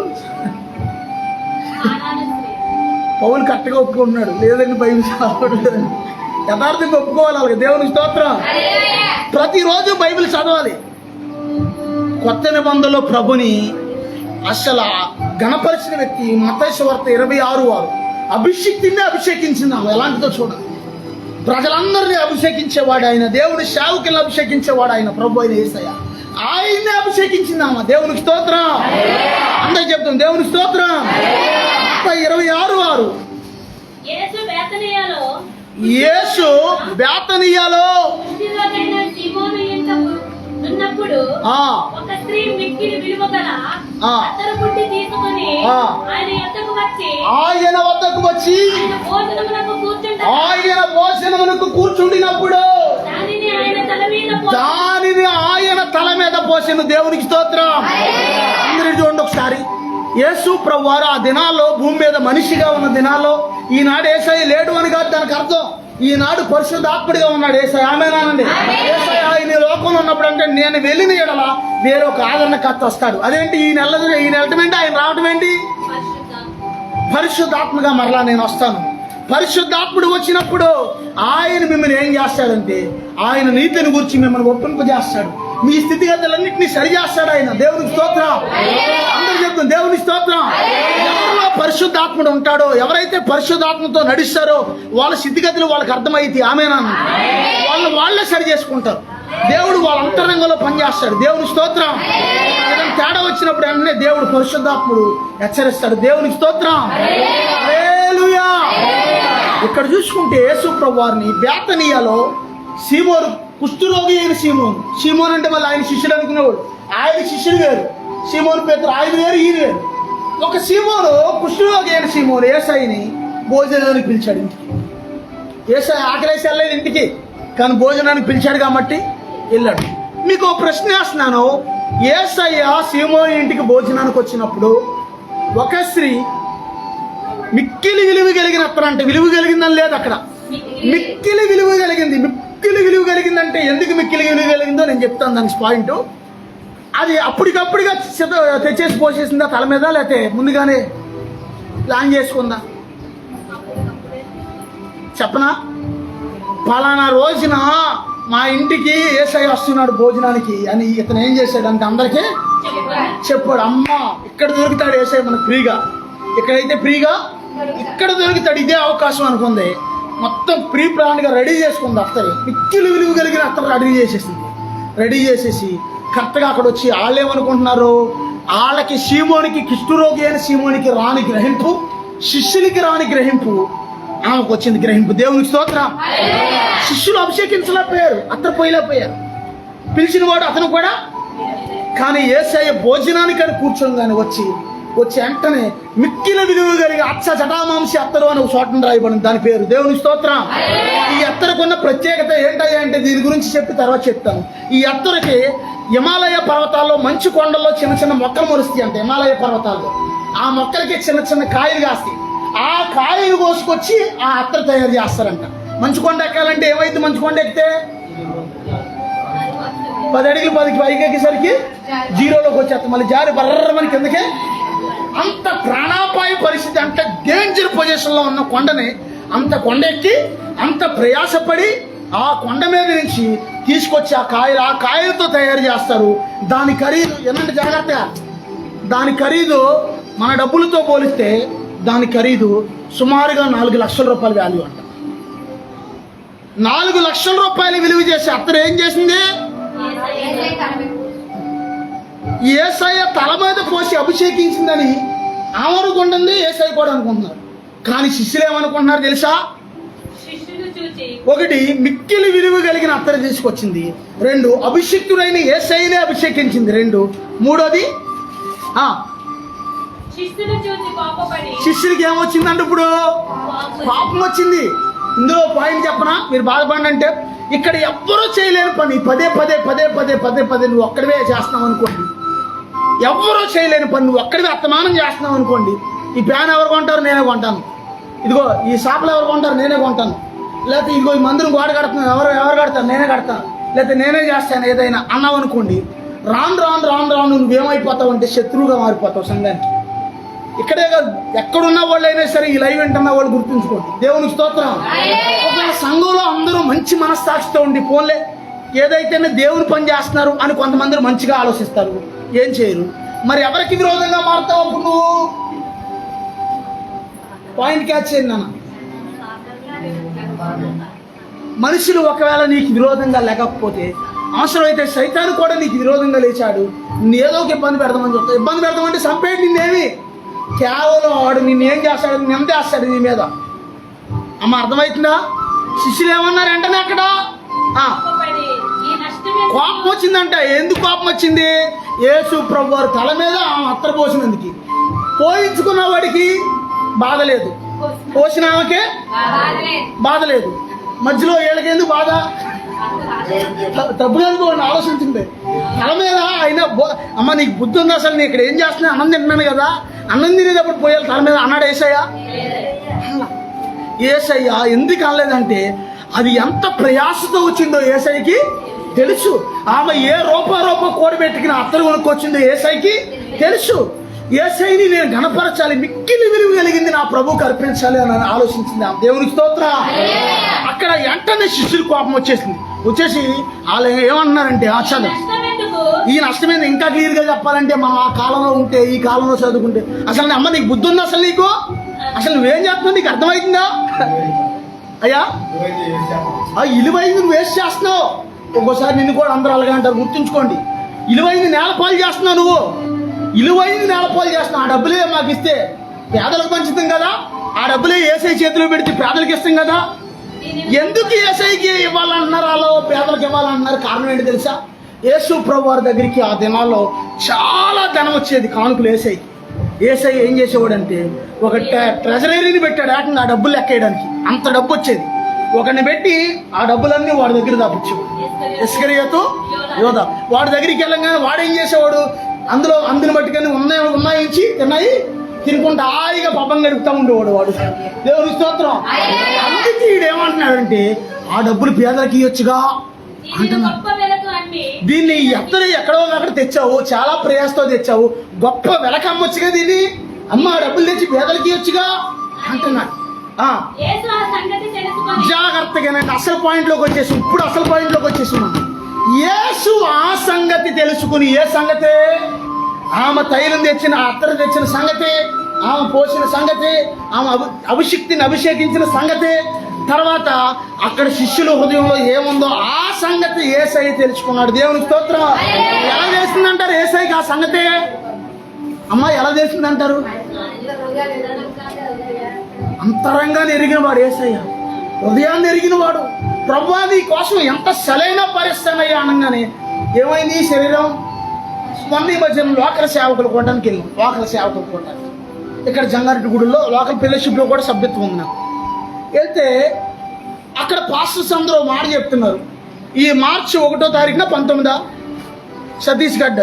పౌలు కరెక్ట్గా ఒప్పుకుంటున్నాడు, లేదండి బైబిల్ చదవట్లేదు. యథార్థంగా ఒప్పుకోవాలి వాళ్ళకి. దేవునికి స్తోత్రం. ప్రతిరోజు బైబిల్ చదవాలి. కొత్త నిబంధనలో ప్రభుని అసలు గణపరిచిన వ్యక్తి మత్తయి సువార్త 26 అభిషేక్తిని అభిషేకించిందాము. ఎలాంటిదో చూడాలి. ప్రజలందరినీ అభిషేకించేవాడు ఆయన, దేవుడి సేవకులను అభిషేకించేవాడు ఆయన, ప్రభు అయిన యేసయ్య. ఆయన్నే అభిషేకించిందామా. దేవునికి స్తోత్రం. అందరూ చెప్తాం దేవునికి స్తోత్రం. 26:6 యేసు బేతనియాలో ఒక స్త్రీ మిక్కిలి విలువగల అత్తరు బుడ్డి తీసుకొని ఆయన వద్దకు వచ్చి ఆయన భోజనమునకు కూర్చుండినప్పుడు దానిని ఆయన తల మీద పోసిన. దేవునికి స్తోత్రం. అందరూ చూడండి ఒకసారి. యేసు ప్రభువారు ఆ దినాల్లో భూమి మీద మనిషిగా ఉన్న దినాల్లో ఈనాడు యేసయ్య లేడు అని కాదు దానికి అర్థం. ఈనాడు పరిశుద్ధాత్ముడిగా ఉన్నాడు యేసయ్య, ఆమేనండి. యేసయ్య ఆయన లోకంలో ఉన్నప్పుడు అంటే నేను వెళ్ళిన ఎడల వేరొక ఆదరణకర్త వస్తాడు. అదేంటి ఈయన వెళ్ళటం ఏంటి, ఆయన రావటం ఏంటి? పరిశుద్ధాత్మగా మరలా నేను వస్తాను. పరిశుద్ధాత్ముడు వచ్చినప్పుడు ఆయన మిమ్మల్ని ఏం చేస్తాడంటే ఆయన నీతిని గురించి మిమ్మల్ని ఒప్పింపజేస్తాడు. మీ స్థితిగతులన్నింటినీ సరి చేస్తాడు ఆయన. దేవునికి స్తోత్రం. అందరూ చెప్తాం దేవునికి స్తోత్రం. ఎవరిలో పరిశుద్ధాత్ముడు ఉంటాడో, ఎవరైతే పరిశుద్ధాత్మతో నడుస్తారో వాళ్ళ స్థితిగతులు వాళ్ళకి అర్థమైతే ఆమేనన్న వాళ్ళే సరి చేసుకుంటారు. దేవుడు వాళ్ళ అంతరంగంలో పనిచేస్తాడు. దేవుని స్తోత్రం. ఏదైనా తేడా వచ్చినప్పుడు వెంటనే దేవుడు పరిశుద్ధాత్ముడు హెచ్చరిస్తాడు. దేవునికి స్తోత్రం, హల్లెలూయా. ఇక్కడ చూసుకుంటే యేసు ప్రభువారిని బేతనియాలో సీమోను, కుష్ఠరోగి అయిన సీమోను అంటే మళ్ళీ ఆయన శిష్యుడు అనుకునేవాడు. ఆయన శిష్యుడు వేరు, సీమోను పేతురు ఆయన వేరు, ఈయన వేరు. ఒక సీమోను, కుష్ఠరోగి అయిన సీమోను యేసయ్యని భోజనానికి పిలిచాడు ఇంటికి. యేసయ్య ఆకలేసి వెళ్ళలేదు ఇంటికి, కానీ భోజనానికి పిలిచాడు కాబట్టి వెళ్ళాడు. మీకు ఒక ప్రశ్న వేస్తున్నాను. యేసయ్య సీమోను ఇంటికి భోజనానికి వచ్చినప్పుడు ఒక స్త్రీ మిక్కిలి విలువ కలిగిన అత్తరంటే విలువ కలిగిందని లేదు అక్కడ. మిక్కిలి విలువ కలిగింది. మిక్కిలి విలువ కలిగిందంటే ఎందుకు మిక్కిలి విలువ కలిగిందో నేను చెప్తాను దానికి పాయింట్. అది అప్పటికప్పుడుగా తెచ్చేసి పోసేసిందా తల మీద, లేకపోతే ముందుగానే ప్లాన్ చేసుకుందా చెప్పనా? పలానా రోజున మా ఇంటికి యేసయ్య వస్తున్నాడు భోజనానికి అని ఇతను ఏం చేశాడంటే అందరికీ చెప్పాడు. అమ్మ ఇక్కడ దొరుకుతాడు యేసయ్య మనకు ఫ్రీగా, ఇక్కడైతే ఫ్రీగా ఇక్కడ దొరుకుతాడు, ఇదే అవకాశం అనుకుంది. మొత్తం ప్రీ ప్లాన్గా రెడీ చేసుకుంది. అత్తని మిక్కిలి విలువ కలిగిన అత్తను రెడీ చేసేసి కరెక్ట్గా అక్కడ వచ్చి వాళ్ళు ఏమనుకుంటున్నారు, వాళ్ళకి సీమోనికి, కుష్ఠరోగి అయిన సీమోనికి రాని గ్రహింపు, శిష్యునికి రాని గ్రహింపు ఆమెకు వచ్చింది గ్రహింపు. దేవునికి స్తోత్రం. శిష్యులు అభిషేకించలేకపోయారు, అత్తరు పోయలేకపోయారు, పిలిచిన వాడు అతను కూడా. కానీ యేసయ్య భోజనానికి అని కూర్చోగానే వచ్చి వచ్చి వెంటనే మిక్కిల విలువ కలిగి అచ్చ జటామాంసి అత్తరు అని ఒక చోటను రాయబడింది. దాని పేరు దేవుని స్తోత్రం. ఈ ఎత్తరకున్న ప్రత్యేకత ఏంటయ్యా అంటే దీని గురించి చెప్పి తర్వాత చెప్తాను. ఈ ఎత్తరకి హిమాలయ పర్వతాల్లో మంచు కొండల్లో చిన్న చిన్న మొక్కలు మొలుస్తాయి అంటే హిమాలయ పర్వతాల్లో ఆ మొక్కలకి చిన్న చిన్న కాయలు కాస్తాయి. ఆ కాయలు కోసుకొచ్చి ఆ అత్తరు తయారు చేస్తారంట. మంచు కొండ ఎక్కాలంటే ఏమైతే మంచు కొండ ఎక్కితే 10 అడుగులు 10కి పైకి ఎక్కేసరికి జీరోలోకి వచ్చేస్తాం. మళ్ళీ జారి బర్రమని కిందకే. అంత ప్రాణాపాయ పరిస్థితి, అంత డేంజర్ పొజిషన్లో ఉన్న కొండని అంత కొండ ఎక్కి అంత ప్రయాసపడి ఆ కొండ మీద నుంచి తీసుకొచ్చి ఆ కాయలతో తయారు చేస్తారు. దాని ఖరీదు ఏమంటే జాగ్రత్తగా, దాని ఖరీదు మన డబ్బులతో పోలిస్తే దాని ఖరీదు సుమారుగా 4 లక్షల రూపాయల వాల్యూ అంట. 4 లక్షల రూపాయలు విలువ చేసి అత్తరు ఏం చేసింది? యేసయ్య తల మీద పోసి అభిషేకించిందని ఆమె అనుకుంటుంది, యేసయ్య కూడా అనుకుంటున్నారు. కానీ శిష్యులు ఏమనుకుంటున్నారు తెలుసా? శిష్యులు చూచి 1 మిక్కిలి విలువ కలిగిన అత్తరు తీసుకొచ్చింది. 2 అభిషిక్తుడైన యేసయ్యనే అభిషేకించింది. 2 మూడోది శిష్యులు చూచి కోపపడి శిష్యులకి ఏమొచ్చిందంటే ఇప్పుడు పాపం వచ్చింది. ఇందులో పాయింట్ చెప్పనా? మీరు బాధపడండి అంటే ఇక్కడ ఎవ్వరూ చేయలేని పని పదే పదే పదే పదే పదే పదే నువ్వు ఒక్కడివే చేస్తున్నావు అనుకోండి. ఎవ్వరూ చేయలేని పని నువ్వు ఒక్కడివే అత్తమానం చేస్తున్నావు అనుకోండి. ఈ ఫ్యాన్ ఎవరు కొంటారు? నేనే కొంటాను. ఇదిగో ఈ షాపులు ఎవరు కొంటారు? నేనే కొంటాను. లేకపోతే ఇదిగో ఈ మందుని గోడ కడుతున్నాను, ఎవరు కడతారు? నేనే కడతాను. లేకపోతే నేనే చేస్తాను ఏదైనా అన్నావు అనుకోండి. రాను రాను రాను రాను నువ్వేమైపోతావు అంటే శత్రువుగా మారిపోతావు సంఘానికి. ఇక్కడే కాదు, ఎక్కడున్న వాళ్ళు అయినా సరే ఈ లైవ్ వింటున్న వాళ్ళు గుర్తుంచుకోండి. దేవునికి స్తోత్రం. ఒకవేళ సంఘంలో అందరూ మంచి మనస్సాక్షితో ఉండి పోన్లే ఏదైతేనే దేవుని పని చేస్తున్నారు అని కొంతమంది మంచిగా ఆలోచిస్తారు, ఏం చేయరు. మరి ఎవరికి విరోధంగా మారుతావు అప్పుడు నువ్వు? పాయింట్ క్యాచ్ చేయండి నాన్న. మనుషులు ఒకవేళ నీకు విరోధంగా లేకపోతే అవసరమైతే సైతాను కూడా నీకు విరోధంగా లేచాడు, ఏదో ఒక ఇబ్బంది పెడదామని చెప్తావు. ఇబ్బంది పెడదామంటే చంపేయండి నిన్నేమి, కేవలం వాడు నిన్నేం చేస్తాడు? నిందేస్తాడు నీ మీద. అమ్మ అర్థమవుతుందా? శిష్యులు ఏమన్నారు వెంటనే అక్కడ? కోపపడి ఈ నష్టమే కోపం వచ్చిందంట. ఎందుకు కోపం వచ్చింది? యేసు ప్రభు వారి తల మీద ఆమె అత్తరు పోసినందుకు. పోయించుకున్న వాడికి బాధ లేదు, పోసిన ఆమెకే బాధ లేదు. మధ్యలో వీళ్ళకెందుకు బాధ? తప్పుగా ఆలోచించింది. తల మీద అయినా అమ్మ నీకు బుద్ధి ఉంది? అసలు నేను ఇక్కడ ఏం చేస్తున్నా? అన్నం తింటున్నాను కదా, అన్నం తినేటప్పుడు పోయాలి తల మీద అన్నాడు యేసయ్య? యేసయ్య ఎందుకు అనలేదంటే అది ఎంత ప్రయాసతో వచ్చిందో యేసయ్యకి తెలుసు. ఆమె ఏ రూప కూడబెట్టుకుని అత్తరు కొనుక్కొచ్చిందో యేసయ్యకి తెలుసు. యేసయ్యని నేను గణపరచాలి, మిక్కిలి విలువ కలిగింది నా ప్రభువుకి అర్పించాలి అని ఆలోచించింది ఆమె. దేవునికి స్తోత్రం. అక్కడ వెంటనే శిష్యులు కోపం వచ్చేసి వాళ్ళు ఏమన్నారంటే నష్టమెందుకు ఈ నష్టమైన ఇంకా క్లియర్ గా చెప్పాలంటే మనం ఆ కాలంలో ఉంటే, ఈ కాలంలో చదువుకుంటే అసలు అమ్మ నీకు బుద్ధి ఉందా? అసలు నీకు అసలు నువ్వేం చేస్తున్నావు? నీకు అర్థమవుతుందా? అయ్యా ఇలువైంది నువ్వు వేస్ట్ చేస్తున్నావు. ఒక్కోసారి నిన్ను కూడా అందరూ అలాగే అంటారు, గుర్తుంచుకోండి. ఇలువైంది నేలపాలు చేస్తున్నావు, నువ్వు ఇలువైంది నేలపాలు చేస్తున్నావు. ఆ డబ్బులే మాకు ఇస్తే పేదలకు పంచుతాం కదా, ఆ డబ్బులే యేసయ్య చేతిలో పెడితే పేదలకు ఇస్తాం కదా. ఎందుకు యేసయ్యకి ఇవ్వాలన్నారు, అలా పేదలకు ఇవ్వాలన్నారు? కారణం ఏంటి తెలుసా? యేసు ప్రభు వారి దగ్గరికి ఆ దినాల్లో చాలా ధనం వచ్చేది కానుకలు. యేసయ్య ఏం చేసేవాడంటే ఒక ట్రెజరీని పెట్టాడు ఏకంగా ఆ డబ్బులు లెక్కేయడానికి. అంత డబ్బు వచ్చేది. ఒకరిని పెట్టి ఆ డబ్బులన్నీ వాడి దగ్గర దాపించేవాడు. ఇస్కరియోతు యోధ వాడి దగ్గరికి వెళ్ళగానే వాడేం చేసేవాడు? అందుని బట్టుకని ఉన్నాయి తినుకుంటా హాయిగా పబ్బం గడుపుతా ఉండేవాడు వాడు. దేవుని స్తోత్రం. అందుకే ఈడేమంటున్నాడంటే ఆ డబ్బులు పేదలకి ఇవ్వచ్చుగా అంటున్నాడు. దీన్ని ఎక్కడో అక్కడ తెచ్చావు, చాలా ప్రయాసతో తెచ్చావు, గొప్ప వెలక అమ్మొచ్చుగా దీన్ని. అమ్మ ఆ డబ్బులు తెచ్చి పేదలకి ఇవ్వచ్చుగా అంటున్నాడు. జాగ్రత్తగానండి. అసలు పాయింట్లోకి వచ్చేసి ఇప్పుడు అసలు పాయింట్లోకి వచ్చేసినాం. యేసు ఆ సంగతి తెలుసుకుని, ఏ సంగతి? ఆమె తైలం తెచ్చిన, అత్తరు తెచ్చిన సంగతి, ఆమె పోసిన సంగతి, ఆమె అభిషిక్తిని అభిషేకించిన సంగతి, తర్వాత అక్కడ శిష్యుల హృదయంలో ఏముందో ఆ సంగతి యేసయ్య తెలుసుకున్నాడు. దేవునికి స్తోత్రం. ఎలా చేసిందంటారు యేసయ్యకి ఆ సంగతి? అమ్మ ఎలా చేసిందంటారు? అంతరంగాన్ని ఎరిగిన వాడు యేసయ్య, హృదయాన్ని ఎరిగిన వాడు. ప్రభువా నీ కోసం ఎంత సరైన పరిశ్రమయ్యా అనగానే ఏమైంది? శరీరం మొన్న ఈ మధ్య లోకల్ సేవకులు కొట్టడానికి వెళ్ళాం. లోకల్ సేవకులు కొట్టడానికి ఇక్కడ జంగారెడ్డి గుడిలో లోకల్ ఫెలోషిప్లో కూడా సభ్యత్వం ఉంది నాకు. వెళ్తే అక్కడ పాస్టర్స్ అందరూ మాట చెప్తున్నారు. ఈ మార్చి 1వ తారీఖున 19 ఛత్తీస్గఢ్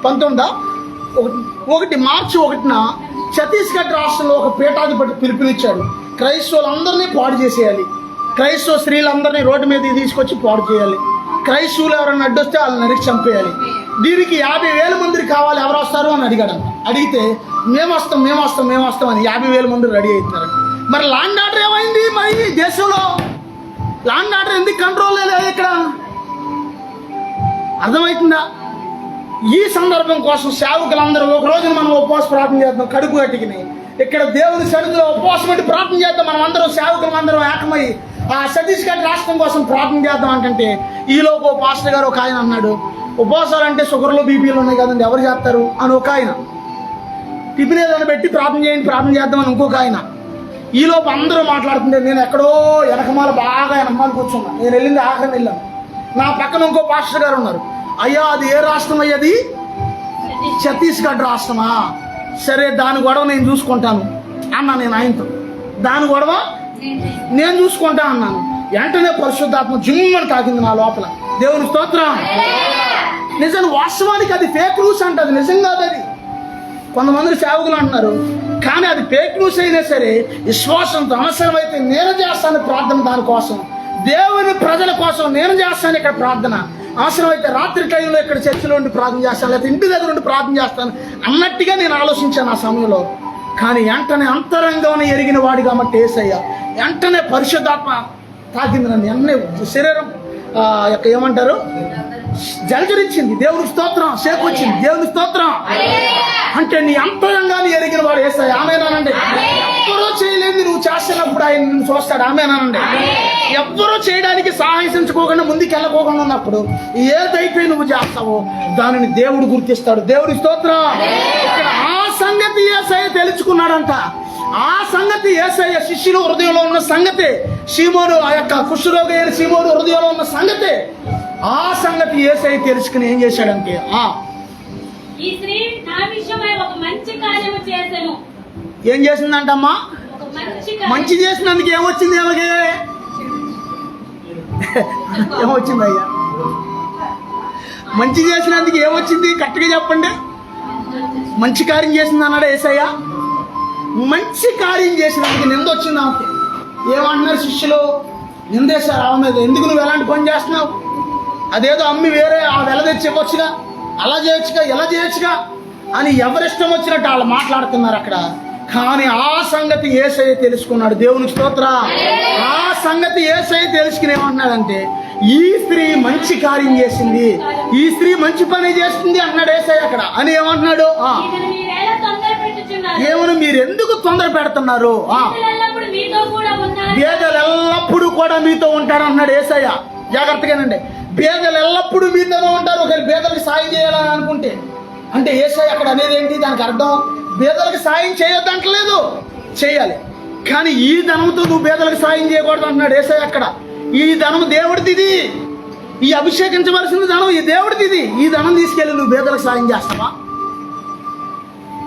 19 మార్చి 1న ఛత్తీస్గఢ్ రాష్ట్రంలో ఒక పీఠాధిపతి పిలుపునిచ్చాడు. క్రైస్తవులందరినీ పాడు చేసేయాలి, క్రైస్తవ స్త్రీలందరినీ రోడ్డు మీద తీసుకొచ్చి పాడు చేయాలి, క్రైస్తవులు ఎవరైనా అడ్డొస్తే వాళ్ళని నరికి చంపేయాలి. దీనికి 50,000 మంది కావాలి, ఎవరు వస్తారు అని అడిగాడు. అడిగితే మేము వస్తాం అని 50,000 మంది రెడీ అవుతున్నారు. మరి లాండ్ ఆర్డర్ ఏమైంది? మరి దేశంలో లాండ్ ఆర్డర్ ఎందుకు కంట్రోల్ లేదు ఇక్కడ? అర్థమవుతుందా? ఈ సందర్భం కోసం సేవకులందరూ ఒక రోజున మనం ఉపవాస ప్రార్థన చేద్దాం. కడుపు గట్టికిని ఇక్కడ దేవుని సన్నిధిలో ఉపవాసం పెట్టి ప్రార్థన చేద్దాం. మనం అందరం సేవకులందరం ఏకమై ఆ ఛత్తీస్గఢ్ రాష్ట్రం కోసం ప్రార్థన చేద్దాం అంటే ఈలోపు పాస్టర్ గారు ఒక ఆయన అన్నాడు, ఉపవాసాలు అంటే షుగర్లు బీపీలు ఉన్నాయి కదండి, ఎవరు చేస్తారు అని ఒక ఆయన. టిఫిన్ ఏదైనా పెట్టి ప్రార్థన చేద్దామని ఇంకొక ఆయన. ఈలోపు అందరూ మాట్లాడుతుంటే నేను ఎక్కడో వెనకమాల బాగా వెనకమాల కూర్చున్నా. నేను వెళ్ళింది ఆఖరిని వెళ్ళాను. నా పక్కన ఇంకో పాస్టర్ గారు ఉన్నారు. అయ్యా అది ఏ రాష్ట్రం అయ్యేది? ఛత్తీస్గఢ్ రాష్ట్రమా? సరే దాని గొడవ నేను చూసుకుంటాను అన్నా. నేను ఆయనతో దాని గొడవ నేను చూసుకుంటా అన్నాను. వెంటనే పరిశుద్ధాత్మ జిమ్మని తాకింది నా లోపల. దేవుని స్తోత్రం. నిజాన్ని వాస్తవానికి అది ఫేక్ న్యూస్ అంట, అది నిజం కాదు. అది కొంతమంది సేవకులు అంటున్నారు, కానీ అది ఫేక్ న్యూస్ అయినా సరే విశ్వాసంతో అవసరమైతే నేను చేస్తాను ప్రార్థన, దానికోసం దేవుని ప్రజల కోసం నేను చేస్తాను ఇక్కడ ప్రార్థన. అవసరమైతే రాత్రి టైంలో ఇక్కడ చర్చిలో ఉండి ప్రార్థన చేస్తాను, లేకపోతే ఇంటి దగ్గర ఉండి ప్రార్థన చేస్తాను అన్నట్టుగా నేను ఆలోచించాను ఆ సమయంలో. కానీ వెంటనే అంతరంగం ఎరిగిన వాడి కాబట్టి యేసయ్య వెంటనే పరిశుద్ధాత్మ తాకింది నన్ను. వెంటనే శరీరం ఏమంటారు జలచరించింది. దేవుని స్తోత్రం. సేపు వచ్చింది. దేవుని స్తోత్రం. అంటే నీ అంతరంగాన్ని ఎరిగిన వాడు యేసయ్య. ఆమేనండి. ఎవ్వరూ చేయలేదు నువ్వు చేస్తున్నప్పుడు ఆయన నిన్ను చూస్తాడు. ఆమేనండి. ఎవ్వరూ చేయడానికి సాహసించుకోకుండా ముందుకు వెళ్ళకోకుండా ఉన్నప్పుడు ఏదైతే నువ్వు చేస్తావో దానిని దేవుడు గుర్తిస్తాడు. దేవుడి స్తోత్రం. ఇక్కడ ఆ సంగతి యేసయ్య తెలుసుకున్నాడంట. ఆ సంగతి యేసయ్య శిష్యుల హృదయంలో ఉన్న సంగతే, సీమోను ఆ యొక్క కుష్ఠరోగి అయిన సీమోను హృదయంలో ఉన్న సంగతే, ఆ సంగతి యేసయ్య తెలుసుకుని ఏం చేశాడంటే ఈ స్త్రీ నా విషయమై ఒక మంచి కార్యము చేసెను. ఏం చేసిందంటమ్మా? మంచి చేసినందుకు ఏమొచ్చింది? ఏమొచ్చింది అయ్యా? మంచి చేసినందుకు ఏమొచ్చింది? కరెక్ట్గా చెప్పండి. మంచి కార్యం చేసింది అన్నాడు యేసయ్య. మంచి కార్యం చేసినందుకు నింద వచ్చింది ఆమెకి. ఏమంటున్నారు శిష్యులు? నిందేశారు ఆమె మీద. ఎందుకు నువ్వు ఎలాంటి పని చేస్తున్నావు? అదేదో అమ్మి వేరే ఆ వెల తెచ్చి ఇవ్వచ్చుగా, అలా చేయొచ్చుగా, ఇలా చేయొచ్చుగా అని ఎవరిష్టం వచ్చినట్టు వాళ్ళు మాట్లాడుతున్నారు అక్కడ. కానీ ఆ సంగతి యేసయ్య తెలుసుకున్నాడు. దేవునికి స్తోత్రం. ఆ సంగతి యేసయ్య తెలుసుకుని ఏమంటున్నాడంటే ఈ స్త్రీ మంచి కార్యం చేసింది, ఈ స్త్రీ మంచి పని చేస్తుంది అన్నాడు యేసయ్య అక్కడ. అని ఏమంటున్నాడు? ఏమను మీరు ఎందుకు తొందర పెడుతున్నారు? బేదలు ఎల్లప్పుడూ కూడా మీతో ఉంటారు అన్నాడు యేసయ్య. జాగ్రత్తగానండి. బేదలు ఎల్లప్పుడూ మీతోనే ఉంటారు. ఒకవేళ బేదలకు సాయం చేయాలని అనుకుంటే అంటే యేసయ్య అక్కడ అనేది ఏంటి? దానికి అర్థం బేదలకు సాయం చేయొద్దంటలేదు, చేయాలి. కానీ ఈ ధనంతో నువ్వు బేదలకు సాయం చేయకూడదు అంటున్నాడు యేసయ్య అక్కడ. ఈ ధనం దేవుడిది, ఈ అభిషేకించవలసిన ధనం ఈ దేవుడిది. ఈ ధనం తీసుకెళ్ళి నువ్వు బేదలకు సాయం చేస్తావా?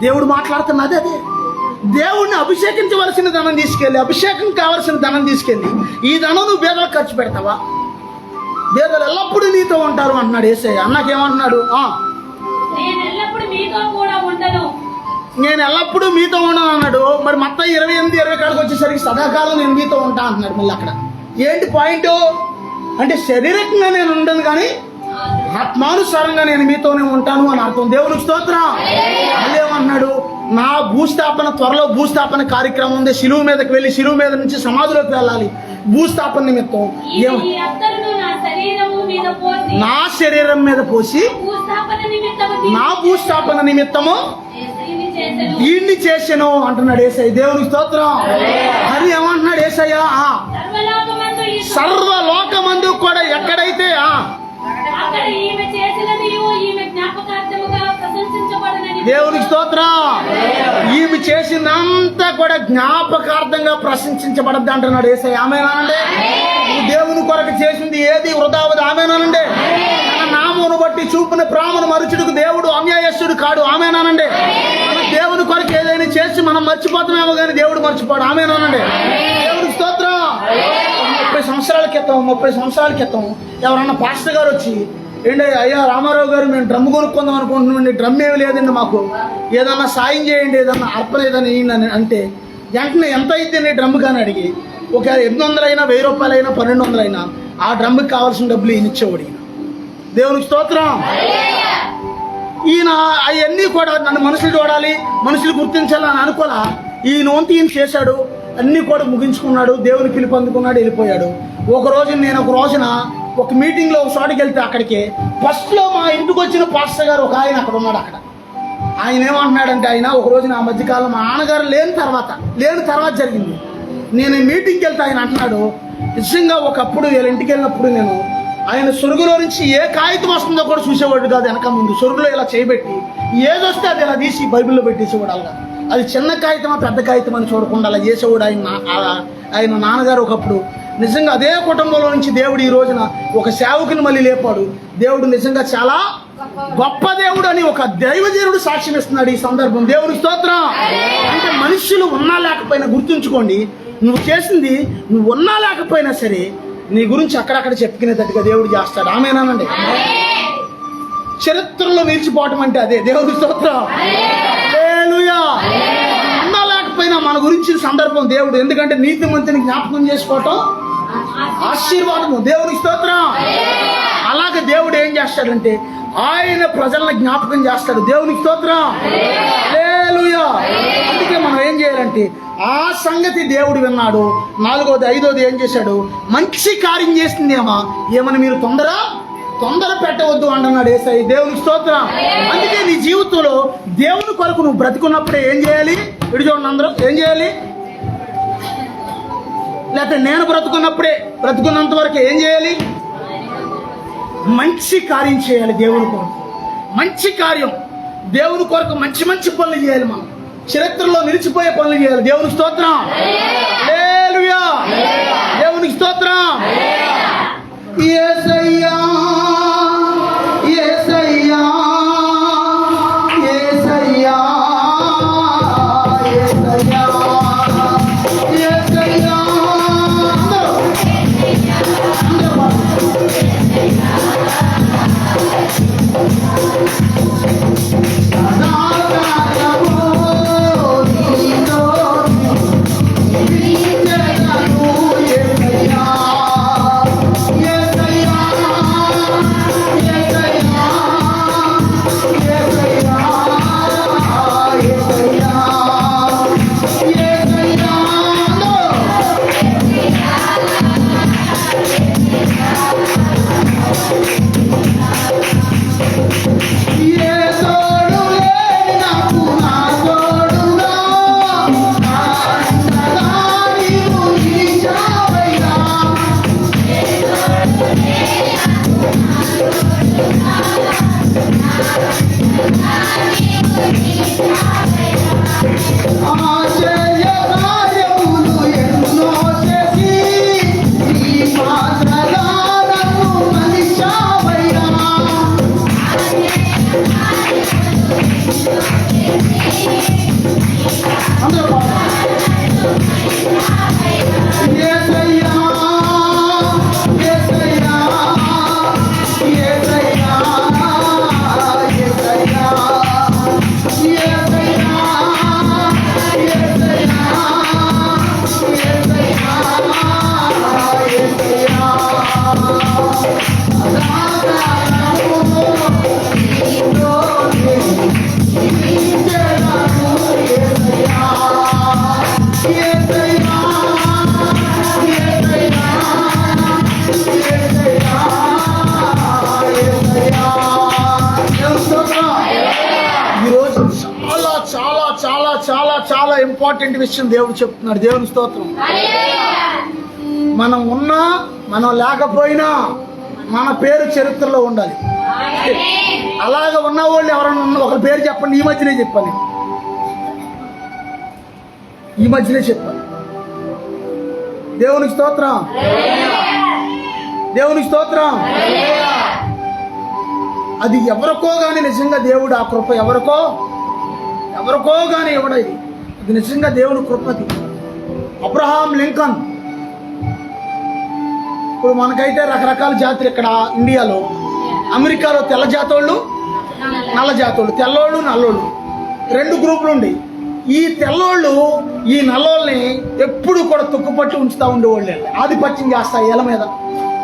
దేవుడు మాట్లాడుతున్నది అదే. దేవుడిని అభిషేకించవలసిన ధనం తీసుకెళ్ళి, అభిషేకం కావలసిన ధనం తీసుకెళ్ళి ఈ ధనం నువ్వు బేదలకు ఖర్చు పెడతావా? బేదలు ఎల్లప్పుడూ నీతో ఉంటారు అంటున్నాడు యేసయ్య. అన్నాకేమంటున్నాడు? నేను ఎల్లప్పుడూ మీతో ఉండను అన్నాడు. మరి మత్తయి 28:20 కాడికి వచ్చేసరికి సదాకాలం నేను మీతో ఉంటా అంటున్నాడు. మళ్ళీ అక్కడ ఏంటి పాయింట్ అంటే శరీరకంగా నేను ఉండను కానీ ఆత్మానుసారంగా నేను మీతోనే ఉంటాను అని అర్థం. దేవునికి స్తోత్రం. అదేమన్నాడు? నా భూస్థాపన త్వరలో భూస్థాపన కార్యక్రమం ఉంది. శిలువ మీదకి వెళ్ళి శిలువ మీద నుంచి సమాధిలోకి వెళ్ళాలి భూస్థాపన నిమిత్తం. నా శరీరం మీద పోసి నా భూస్థాపన నిమిత్తము దీన్ని చేసాను అంటున్నాడు యేసయ్య. దేవునికి స్తోత్రం. అది ఏమంటున్నాడు యేసయ్య? సర్వలోకమందు కూడా ఎక్కడైతే దేవునికి స్తోత్రం. ఈమె చేసిందంతా కూడా జ్ఞాపకార్థంగా ప్రశంసించబడద్దు అంటున్నాడు యేసయ్య. ఆమేనండి. దేవుని కొరకు చేసింది ఏది వృధా అవ్వదు. ఆమేనండి. తన నామ నామమును బట్టి చూపిన ప్రేమను మరుచుడుకు దేవుడు అన్యాయస్తుడు కాడు. ఆమేనానండి. మన దేవుని కొరకు ఏదైనా చేసి మనం మర్చిపోతామేమో కానీ దేవుడు మర్చిపోడు. ఆమేనానండి. దేవుడికి స్తోత్రం. 30 సంవత్సరాల క్రితం ఎవరన్నా పాస్టర్ గారు వచ్చి, ఏంటి అయ్యా రామారావు గారు, మేము డ్రమ్ కొనుక్కుందాం అనుకుంటున్నామండి, డ్రమ్ ఏమి లేదండి, మాకు ఏదన్నా సాయం చేయండి, ఏదన్నా అర్పణ ఏదైనా వేయండి అంటే వెంటనే ఎంత అయితేనే డ్రమ్ కానీ అడిగి ఒక 800 అయినా 1000 రూపాయలైనా 1200 అయినా ఆ డ్రమ్కి కావాల్సిన డబ్బులు ఈయన ఇచ్చేవాడు. ఈయన దేవునికి స్తోత్రం. ఈయన అవన్నీ కూడా నన్ను మనుషులు చూడాలి, మనుషులు గుర్తించాలని అనుకోలా. ఈయన వంతు ఈయన చేశాడు, అన్నీ కూడా ముగించుకున్నాడు, దేవుని పిలుపు అందుకున్నాడు, వెళ్ళిపోయాడు. ఒక రోజున ఒక మీటింగ్లో ఒక చోటుకి వెళ్తే అక్కడికి ఫస్ట్లో మా ఇంటికి వచ్చిన పాస్టర్ గారు ఒక ఆయన అక్కడ ఉన్నాడు. ఆయన ఏమంటున్నాడంటే, ఆయన ఒక రోజు నా మధ్యకాలం మా నాన్నగారు లేని తర్వాత జరిగింది. నేను మీటింగ్కి వెళ్తే ఆయన అంటున్నాడు, నిజంగా ఒకప్పుడు వీళ్ళ ఇంటికి వెళ్ళినప్పుడు నేను ఆయన సొరుగులో నుంచి ఏ కాగితం వస్తుందో కూడా చూసేవాడు కాదు. వెనక ముందు సొరుగులో ఇలా చేయబెట్టి ఏదొస్తే అది ఇలా తీసి బైబిల్లో పెట్టేసేవాడు. అలాగా అది చిన్న కాగితమా పెద్ద కాగితం అని చూడకుండా అలా చేసేవాడు ఆయన నాన్నగారు ఒకప్పుడు. నిజంగా అదే కుటుంబంలో నుంచి దేవుడు ఈ రోజున ఒక సేవకుని మళ్ళీ లేపాడు. దేవుడు నిజంగా చాలా గొప్ప దేవుడు అని ఒక దైవజనుడు సాక్ష్యం ఇస్తున్నాడు ఈ సందర్భం. దేవునికి స్తోత్రం. అంటే మనుషులు ఉన్నా లేకపోయినా గుర్తుంచుకోండి, నువ్వు చేసింది నువ్వు ఉన్నా లేకపోయినా సరే నీ గురించి అక్కడక్కడ చెప్పుకునేటట్టుగా దేవుడు చేస్తాడు. ఆమేనానండి. చరిత్రలో నిలిచిపోవటం అంటే అదే. దేవునికి స్తోత్రం. హల్లెలూయా. ఉన్నా లేకపోయినా మన గురించి సందర్భం దేవుడు, ఎందుకంటే నీతిమంతుని జ్ఞాపకం చేసుకోవటం ఆశీర్వాదము. దేవునికి స్తోత్రం. అలాగే దేవుడు ఏం చేస్తాడంటే ఆయన ప్రజలను జ్ఞాపకం చేస్తాడు. దేవునికి స్తోత్రం. హల్లెలూయా. అందుకే మనం ఏం చేయాలంటే ఆ సంగతి దేవుడు విన్నాడు. 4వది 5వది ఏం చేశాడు, మంచి కార్యం చేస్తుందేమో ఏమని మీరు తొందర పెట్టవద్దు అంటున్నాడు యేసయ్య. దేవునికి స్తోత్రం. అందుకే నీ జీవితంలో దేవుని కొరకు నువ్వు బ్రతికున్నప్పుడే ఏం చేయాలి, ఇటు చూడండి అందరూ, ఏం చేయాలి, లేకపోతే నేను బ్రతుకున్నంత వరకు ఏం చేయాలి, మంచి కార్యం చేయాలి. దేవుని కొరకు మంచి కార్యం, దేవుని కొరకు మంచి పనులు చేయాలి. మనం చరిత్రలో నిలిచిపోయే పనులు చేయాలి. దేవునికి స్తోత్రం. హల్లెలూయా. దేవునికి స్తోత్రం. యేసయ్యా యేసయ్యా యేసయ్యా యేసయ్యా యేసయ్యా. చాలా ఇంపార్టెంట్ విషయం దేవుడు చెప్తున్నాడు. దేవుని స్తోత్రం. మనం ఉన్నా మనం లేకపోయినా మన పేరు చరిత్రలో ఉండాలి. అలాగ ఉన్న వాళ్ళు ఎవరన్నా ఒకరి పేరు చెప్పండి. ఈ మధ్యనే చెప్పాను. దేవునికి స్తోత్రం. దేవునికి స్తోత్రం. అది ఎవరికో కానీ నిజంగా దేవుడు ఆ కృప ఎవరికో కానీ ఇవ్వడది. అది నిజంగా దేవుడు కృపది. Abraham Lincoln. ఇప్పుడు మనకైతే రకరకాల జాతులు ఇక్కడ ఇండియాలో. అమెరికాలో తెల్ల జాతోళ్ళు, నల్ల జాతోళ్ళు, తెల్లోళ్ళు నల్లోళ్ళు 2 గ్రూపులు ఉండి, ఈ తెల్లోళ్ళు ఈ నల్లోళ్ళని ఎప్పుడు కూడా తుక్కుపట్టి ఉంచుతూ ఉండేవాళ్ళు. ఆధిపత్యం చేస్తా వీళ్ళ మీద,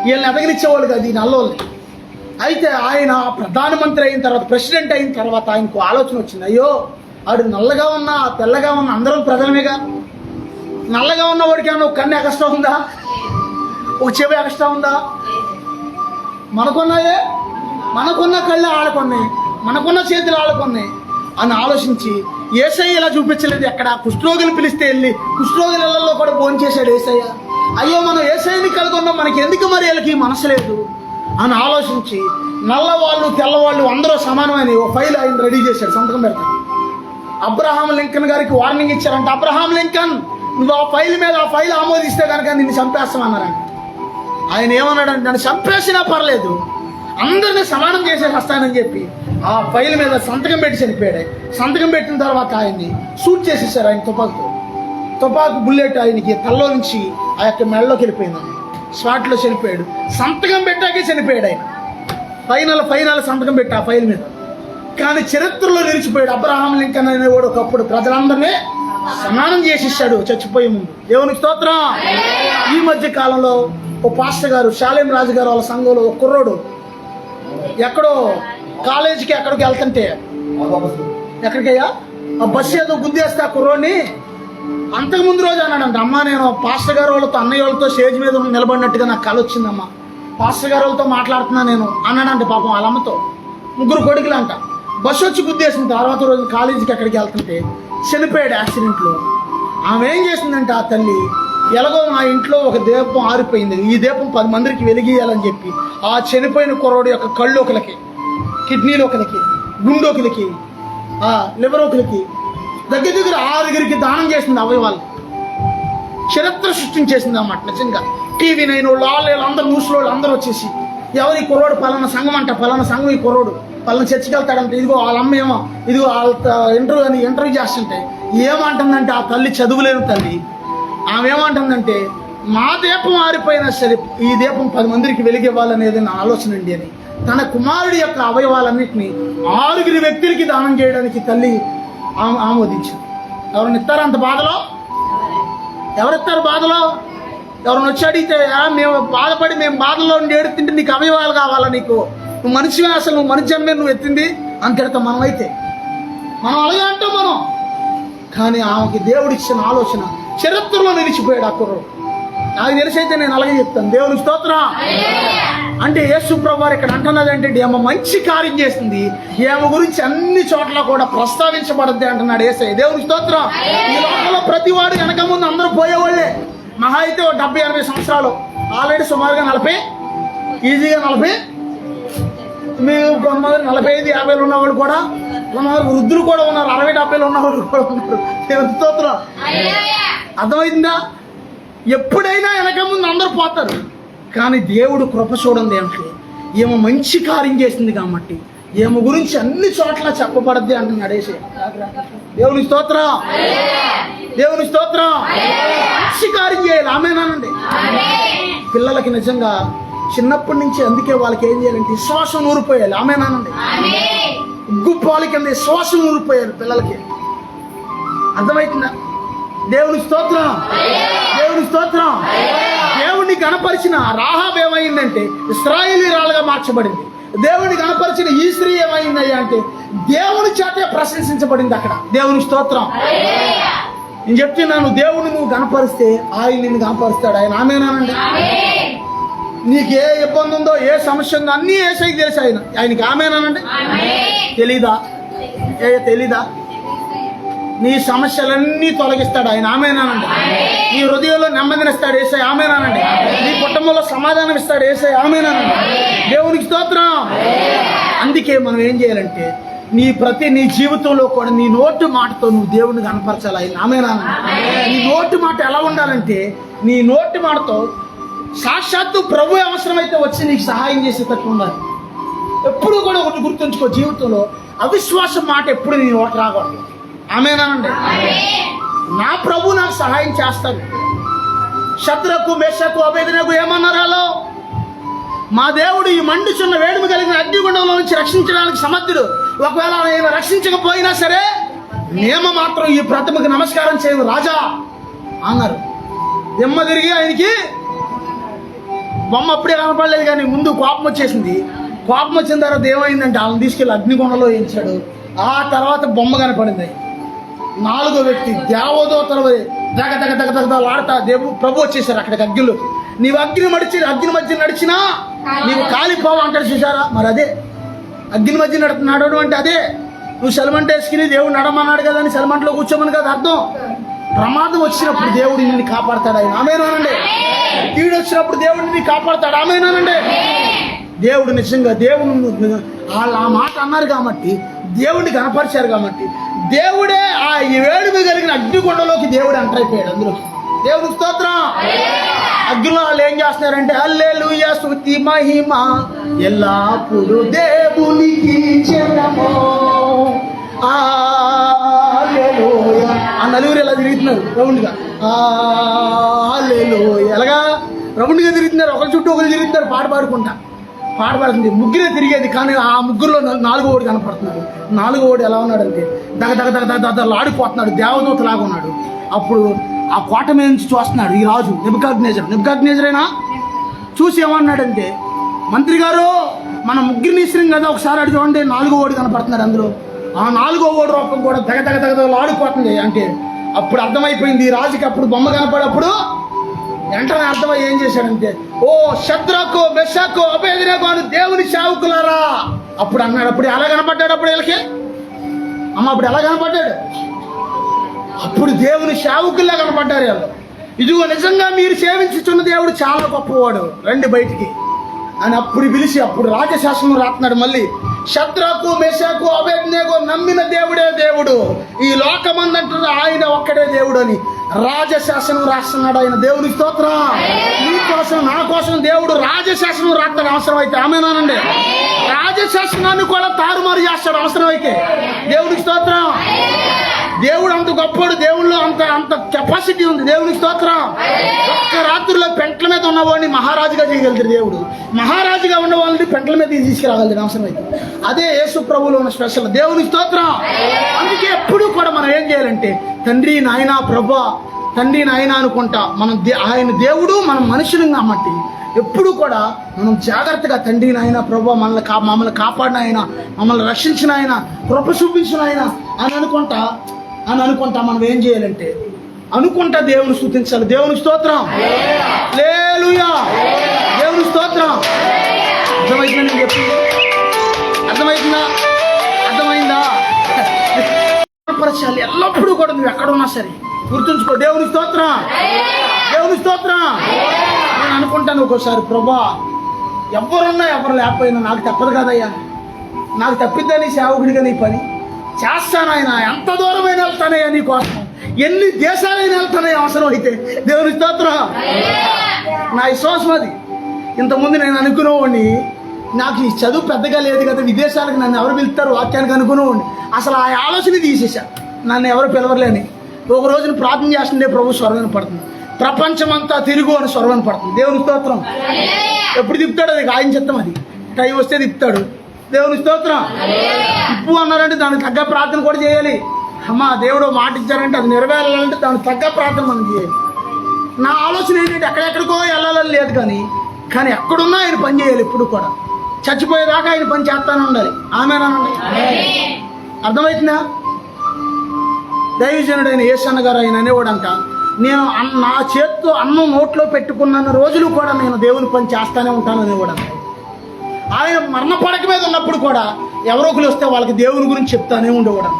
వీళ్ళని ఎదగనిచ్చేవాళ్ళు కాదు ఈ నల్లోళ్ళని. అయితే ఆయన ప్రధానమంత్రి అయిన తర్వాత, ప్రెసిడెంట్ అయిన తర్వాత ఆయనకు ఆలోచన వచ్చింది, అయ్యో ఆడు నల్లగా ఉన్నా తెల్లగా ఉన్న అందరం ప్రజలమేగా. నల్లగా ఉన్న వాడికి ఏమన్నా ఒక కన్ను ఎక్స్ట్రా ఉందా, ఒక చెవి ఎక్స్ట్రా ఉందా? మనకున్నాయే, మనకున్న కళ్ళు ఆడుకున్నాయి, మనకున్న చేతులు ఆడుకున్నాయి అని ఆలోచించి యేసయ్య ఇలా చూపించలేదు. ఎక్కడ కుష్ఠరోగులు పిలిస్తే వెళ్ళి కుష్ఠరోగులలో కూడా భోజనం చేశాడు యేసయ్య. అయ్యో మనం యేసయ్యని కలుగున్నాం, మనకి ఎందుకు మరి వీళ్ళకి మనసు లేదు అని ఆలోచించి నల్లవాళ్ళు తెల్లవాళ్ళు అందరూ సమానమని ఓ ఫైల్ ఆయన రెడీ చేశాడు, సంతకం పెడతాడు. అబ్రహాం లింకన్ గారికి వార్నింగ్ ఇచ్చారంట, అబ్రహాం లింకన్ నువ్వు ఆ ఫైల్ ఆమోదిస్తే కనుక నిన్ను చంపేస్తామన్నారంట. ఆయన ఏమన్నాడంటే, నన్ను చంపేసినా పర్లేదు, అందరినీ సమానం చేసేస్తానని చెప్పి ఆ ఫైల్ మీద సంతకం పెట్టి చనిపోయాడు. సంతకం పెట్టిన తర్వాత ఆయన్ని షూట్ చేసేసారు. ఆయన తుపాకు బుల్లెట్ ఆయనకి తల్లో నుంచి ఆ యొక్క మెడలోకి వెళ్ళిపోయింది. స్పాట్లో చనిపోయాడు. సంతకం పెట్టాకే చనిపోయాడు ఆయన. ఫైనల్ సంతకం పెట్టి ఆ ఫైల్ మీద. కానీ చరిత్రలో నిలిచిపోయాడు. అబ్రహాం లింకన్ అనేవాడు ఒకప్పుడు ప్రజలందరినీ సమానం చేసిస్తాడు చచ్చిపోయే ముందు. దేవునికి స్తోత్రం. ఈ మధ్య కాలంలో ఓ పాస్టర్ గారు, షాలేం రాజు గారు వాళ్ళ సంఘంలో ఒక కుర్రోడు ఎక్కడో కాలేజీకి ఎక్కడికి వెళ్తుంటే, ఎక్కడికయ్యా ఆ బస్సు ఏదో గుద్దేస్తే ఆ కుర్రోడిని అంతకుముందు రోజు అన్నాడంట, అమ్మ నేను పాస్టర్ గారు వాళ్ళతో అన్నయ్య వాళ్ళతో స్టేజ్ మీద నిలబడినట్టుగా నాకు కళ వచ్చిందమ్మా, పాస్టర్ గారు వాళ్ళతో మాట్లాడుతున్నా నేను అన్నాడంట. పాపం వాళ్ళ అమ్మతో 3 కొడుకులు అంట. బస్సు వచ్చి గుద్దేసిన తర్వాత రోజు కాలేజీకి ఎక్కడికి వెళ్తుంటే చనిపోయాడు యాక్సిడెంట్లో. ఆమె ఏం చేసిందంటే, ఆ తల్లి ఎలాగో మా ఇంట్లో ఒక దీపం ఆరిపోయింది, ఈ దీపం 10 మందికి వెలిగియాలని చెప్పి ఆ చనిపోయిన కుర్రోడు యొక్క కళ్ళు ఒకరికి, కిడ్నీలు ఒకరికి, గుండె ఒకరికి, లివర్ ఒకరికి, దగ్గర 6 దానం చేసింది అవయవాళ్ళు. చరిత్ర సృష్టించేసింది అన్నమాట. నిజంగా టీవీ 9 వాళ్ళు అందరూ న్యూస్లో వాళ్ళు అందరూ వచ్చేసి, ఎవరు ఈ కుర్రోడు పలానా సంఘం అంట, పలానా సంఘం ఈ కుర్రోడు పలానా చర్చికి వెళ్తాడంటే, ఇదిగో వాళ్ళ అమ్మ ఏమో, ఇదిగో వాళ్ళ ఇంటర్వ్యూ చేస్తుంటే ఏమంటుందంటే, ఆ తల్లి చదువులేని తల్లి ఆమె ఏమంటుందంటే, మా దీపం ఆరిపోయినా సరే ఈ దీపం 10 మందికి వెలిగివ్వాలనేది నా ఆలోచన అండి అని తన కుమారుడి యొక్క అవయవాలన్నింటినీ 6 వ్యక్తులకి దానం చేయడానికి తల్లి ఆమోదించింది. ఎవరిని ఇస్తారు అంత బాధలో? ఎవరిస్తారు బాధలో? ఎవరిని వచ్చి అడిగితే, మేము బాధపడి మేము బాధలో ఏడుతుంటే నీకు అవయవాలు కావాలా, నీకు నువ్వు మనిషివే, అసలు నువ్వు మనిషి జన్మే నువ్వు ఎత్తింది అని తిడతాం. మనమైతే మనం అలాగే అంటాం మనం. కానీ ఆమెకి దేవుడు ఇచ్చిన ఆలోచన చరిత్రలో నిలిచిపోయాడు ఆ కుర్రోడు. నాకు తెలిసైతే నేను అలాగే చెప్తాను. దేవుని స్తోత్రం. అంటే యేసు ప్రభువు వారు ఇక్కడ అంటున్నది ఏంటంటే, ఏమో మంచి కార్యం చేస్తుంది, ఏమో గురించి అన్ని చోట్ల కూడా ప్రస్తావించబడద్ది అంటున్నాడు యేసయ్య. దేవుని స్తోత్రం. ఈ లోకంలో ప్రతి వాడు వెనక ముందు అందరూ పోయేవాళ్ళే. మహా అయితే 70-80 సంవత్సరాలు, ఆల్రెడీ సుమారుగా 40, ఈజీగా 40, మీరు కొంతమంది 45-50 ఉన్నవాళ్ళు కూడా ఉన్నారు, వృద్ధులు కూడా ఉన్నారు, 60-70 ఉన్నవాళ్ళు కూడా ఉన్నారు. దేవుని స్తోత్రం. అర్థమైందా? ఎప్పుడైనా వెనక ముందు అందరూ పోతారు, కానీ దేవుడు కృప చూడండి అంటే, ఏమో మంచి కార్యం చేసింది కాబట్టి ఏమో గురించి అన్ని చోట్ల చెప్పబడద్ది అంటున్నాడు యేసయ్య. దేవుని స్తోత్రం. దేవుని స్తోత్రం. మంచి కార్యం చేయాలి. ఆమేనండి. పిల్లలకి నిజంగా చిన్నప్పటి నుంచి అందుకే వాళ్ళకి ఏం చేయాలంటే విశ్వాసం నూరిపోయాలి. ఆమేనండి. ఉగ్గు పాలు కింద విశ్వాసం నూరిపోయాలి పిల్లలకి. అర్థమవుతుందా? దేవుని స్తోత్రం. దేవుని స్తోత్రం. దేవుడిని గణపరిచిన రాహాబు ఏమైందంటే ఇశ్రాయేలీయురాలుగా మార్చబడింది. దేవుడిని గణపరిచిన ఈ స్త్రీ ఏమైందయ్యా అంటే దేవుని చేతే ప్రశంసించబడింది అక్కడ. దేవుని స్తోత్రం. నేను చెప్తున్నాను, దేవుడిని నువ్వు గణపరిస్తే ఆయన నిన్ను గణపరుస్తాడు. ఆయన ఆమేనానండి. నీకు ఏ ఇబ్బంది ఉందో, ఏ సమస్య ఉందో అన్నీ యేసయ్యకి తెలుసు. ఆయనకి ఆమేనానండి. తెలీదా? తెలీదా? నీ సమస్యలన్నీ తొలగిస్తాడు ఆయన. ఆమేనానండి. నీ హృదయంలో నెమ్మదినిస్తాడు యేసయ్య. ఆమేనానండి. నీ కుటుంబంలో సమాధానం ఇస్తాడు యేసయ్య. ఆమేనానండి. దేవునికి స్తోత్రం. అందుకే మనం ఏం చేయాలంటే నీ జీవితంలో కూడా నీ నోటి మాటతో నువ్వు దేవుడిని కనపరచాలి ఆయన. ఆమేనానండి. నీ నోటి మాట ఎలా ఉండాలంటే, నీ నోటి మాటతో సాక్షాత్తు ప్రభు అవసరమైతే వచ్చి నీకు సహాయం చేసేటట్టు ఉండాలి. ఎప్పుడు కూడా ఒకటి గుర్తుంచుకో, జీవితంలో అవిశ్వాసం మాట ఎప్పుడు నీ నోట రాకూడదు. ఆమేనండి. నా ప్రభు నాకు సహాయం చేస్తాడు. శద్రకు మేషకు అబేద్నెగో ఏమన్నారు? వాళ్ళు మా దేవుడు ఈ మండుచున్న వేడుము కలిగిన అగ్నిగుండంలో నుంచి రక్షించడానికి సమర్థుడు. ఒకవేళ ఆయన రక్షించకపోయినా సరే మేము మాత్రం ఈ ప్రతిమకు నమస్కారం చేయము రాజా అన్నారు. దిమ్మ తిరిగి ఆయనకి బొమ్మ అప్పుడే కనపడలేదు, కానీ ముందు కోపం వచ్చేసింది. కోపం వచ్చిన తర్వాత ఏమైందంటే వాళ్ళని తీసుకెళ్ళి అగ్నిగుండంలో వేయించాడు. ఆ తర్వాత బొమ్మ కనపడింది. 4వ వ్యక్తి దేవదూతల దగ దగ దగ దగ ఆడతా దేవుడు ప్రభు వచ్చేసారు అక్కడికి అగ్నిలో. నీవు అగ్ని మధ్య నడిచినా నీవు కాలిపోవు అంటాడు. చూసారా? మరి అదే అగ్ని మధ్య నడవడం అంటే అదే. నువ్వు సెలమంట వేసుకుని దేవుడు నడమన్నాడు కదా అని సెలమంటలో కూర్చోమని కదా అర్థం. ప్రమాదం వచ్చినప్పుడు దేవుడు నిన్ను కాపాడతాడు. ఆయన ఆమేనానండి. కీడు వచ్చినప్పుడు దేవుడు నిన్ను కాపాడతాడు. ఆమేనానండి. దేవుడు నిజంగా దేవుడు వాళ్ళు ఆ మాట అన్నారు కాబట్టి, దేవుడిని కనపరిచారు కాబట్టి, దేవుడే ఆ వేడుమి కలిగిన అగ్నిగుండంలోకి దేవుడు ఎంటర్ అయిపోయాడు. అందులోకి దేవుడు స్తోత్రం. అగ్నిలో వాళ్ళు ఏం చేస్తున్నారంటే హల్లెలూయా స్తుతి మహిమ ఎల్లప్పుడు దేవునికి చెందము హల్లెలూయా. ఆ నలుగురు ఎలా తిరుగుతున్నారు రౌండ్గా, హల్లెలూయా ఎలాగా రౌండ్గా తిరుగుతున్నారు. ఒకరి చుట్టూ ఒకరు తిరుగుతున్నారు పాట పాడుతుంది. ముగ్గురే తిరిగేది, కానీ ఆ ముగ్గురులో 4వ వాడు కనపడుతున్నాడు. 4వ వాడు ఎలా ఉన్నాడంటే దగ దగ దగ దగ దగ ఆడిపోతున్నాడు, దేవదూత లాగా ఉన్నాడు. అప్పుడు ఆ కోట మీద నుంచి చూస్తున్నాడు ఈ రాజు నెబుకద్నెజరైనా చూసి ఏమన్నాడంటే, మంత్రి గారు మన ముగ్గురిని ఇసిరం కదా ఒకసారి అడిగి చూడండి. 4వ వాడు కనపడుతున్నాడు. అందులో ఆ 4వ వాడు రూపం కూడా దగ దగ దగ దగ ఆడిపోతుంది. అంటే అప్పుడు అర్థమైపోయింది ఈ రాజుకి. అప్పుడు బొమ్మ కనపడప్పుడు వెంటనే అర్థమై ఏం చేశాడంటే, ఓ శద్రకు మెషకు అబేద్నెగో అని దేవుని సేవకులారా అప్పుడు అన్నాడు. అప్పుడు ఎలా కనపడ్డాడు? అప్పుడు వీళ్ళకి అప్పుడు ఎలా కనపడ్డాడు? అప్పుడు దేవుని సేవకుల్లా కనపడ్డారు వాళ్ళు. ఇదిగో నిజంగా మీరు సేవించుతున్న దేవుడు చాలా గొప్పవాడు, రండి బయటికి అని అప్పుడు పిలిచి అప్పుడు రాజశాసనం రాస్తున్నాడు. మళ్ళీ శద్రకు మెషకు అబేద్నెగో నమ్మిన దేవుడే దేవుడు, ఈ లోకమందంటున్న ఆయన ఒక్కడే దేవుడు అని రాజశాసనం రాస్తున్నాడు ఆయన. దేవునికి స్తోత్రం. నీ కోసం నా కోసం దేవుడు రాజశాసనం రాస్తాడు అవసరం అయితే. ఆమేనానండి. రాజశాసనాన్ని కూడా తారుమారు చేస్తాడు అవసరం అయితే. దేవునికి స్తోత్రం. దేవుడు అంత గొప్పడు, దేవుళ్ళో అంత కెపాసిటీ ఉంది. దేవునికి స్తోత్రం. ఒక్క రాత్రిలో పెంట్ల మీద ఉన్నవాడిని మహారాజుగా చేయగలుగుతాడు దేవుడు. మహారాజుగా ఉన్న వాళ్ళని పెంట్ల మీద తీసుకురాగలదు అవసరం అయితే. అదే యేసు ప్రభువులో ఉన్న స్పెషల్. దేవునికి స్తోత్రం. అందుకే ఎప్పుడు కూడా మనం ఏం చేయాలంటే తండ్రి నాయన ప్రభా, తండ్రి నాయన అనుకుంటా మనం ఆయన దేవుడు, మనం మనుషులు కాబట్టి ఎప్పుడు కూడా మనం జాగ్రత్తగా తండ్రి నాయన ప్రభా మమ్మల్ని కాపాడిన ఆయన, మమ్మల్ని రక్షించిన ఆయన, కృప చూపించిన ఆయన అని అనుకుంటా మనం ఏం చేయాలంటే అనుకుంటా దేవుని స్తుతించాలి. దేవునికి స్తోత్రం. హల్లెలూయా. దేవునికి స్తోత్రం. అర్థమైందా? నేను చెప్పి అర్థమైందా? పరచాలి ఎల్లప్పుడూ కూడా నువ్వు ఎక్కడున్నా సరే గుర్తుంచుకో. దేవునికి స్తోత్రం. నేను అనుకుంటాను ఒక్కోసారి, ప్రభా ఎవరున్నా ఎవరు లేకపోయినా నాకు తప్పదు కదయ్యా, నాకు తప్పిద్దని సేవకుడిగా నీ పని చేస్తానైనా, ఎంత దూరమైనా వెళ్తానయ్యా నీ కోసం, ఎన్ని దేశాలైనా వెళ్తానయ్యా అవసరం అయితే. దేవుని స్తోత్రం. నా విశ్వాసం అది. ఇంతకుముందు నేను అనుకునేవాడిని, నాకు ఈ చదువు పెద్దగా లేదు కదా, విదేశాలకు నన్ను ఎవరు పిలుస్తారు వాక్యానికి అనుకునేవాడిని. అసలు ఆ ఆలోచన తీసేశా, నన్ను ఎవరు పిలవలేని. ఒక రోజున ప్రార్థన చేస్తుంటే ప్రభు స్వరం పడుతుంది, ప్రపంచమంతా తిరుగు అని స్వరం పడుతుంది. దేవుని స్తోత్రం. ఎప్పుడు తిప్పుతాడు అది ఆయన చిత్తం, అది టైం వస్తే తిప్పుతాడు. దేవుని స్తోత్రం. తిప్పు అన్నారంటే దానికి తగ్గ ప్రార్థన కూడా చేయాలి. అమ్మా దేవుడు మాట ఇచ్చారంటే అది నెరవేరాలంటే దానికి తగ్గ ప్రార్థన మనం చేయాలి. నా ఆలోచన ఏంటంటే ఎక్కడెక్కడికో వెళ్ళాలని లేదు, కానీ ఎక్కడున్నా ఆయన పని చేయాలి. ఎప్పుడు కూడా చచ్చిపోయేదాకా ఆయన పని చేస్తానే ఉండాలి. ఆమేనండి. అర్థమవుతుందా? దైవజనుడైన యేసన్న గారు ఆయన అనేవాడంట, నేను నా చేత్తో అన్నం నోట్లో పెట్టుకున్న రోజులు కూడా నేను దేవుని పని చేస్తానే ఉంటాను అనేవాడంట. ఆయన మరణ పడక మీద ఉన్నప్పుడు కూడా ఎవరో ఒకరు వస్తే వాళ్ళకి దేవుని గురించి చెప్తానే ఉండేవాడంట.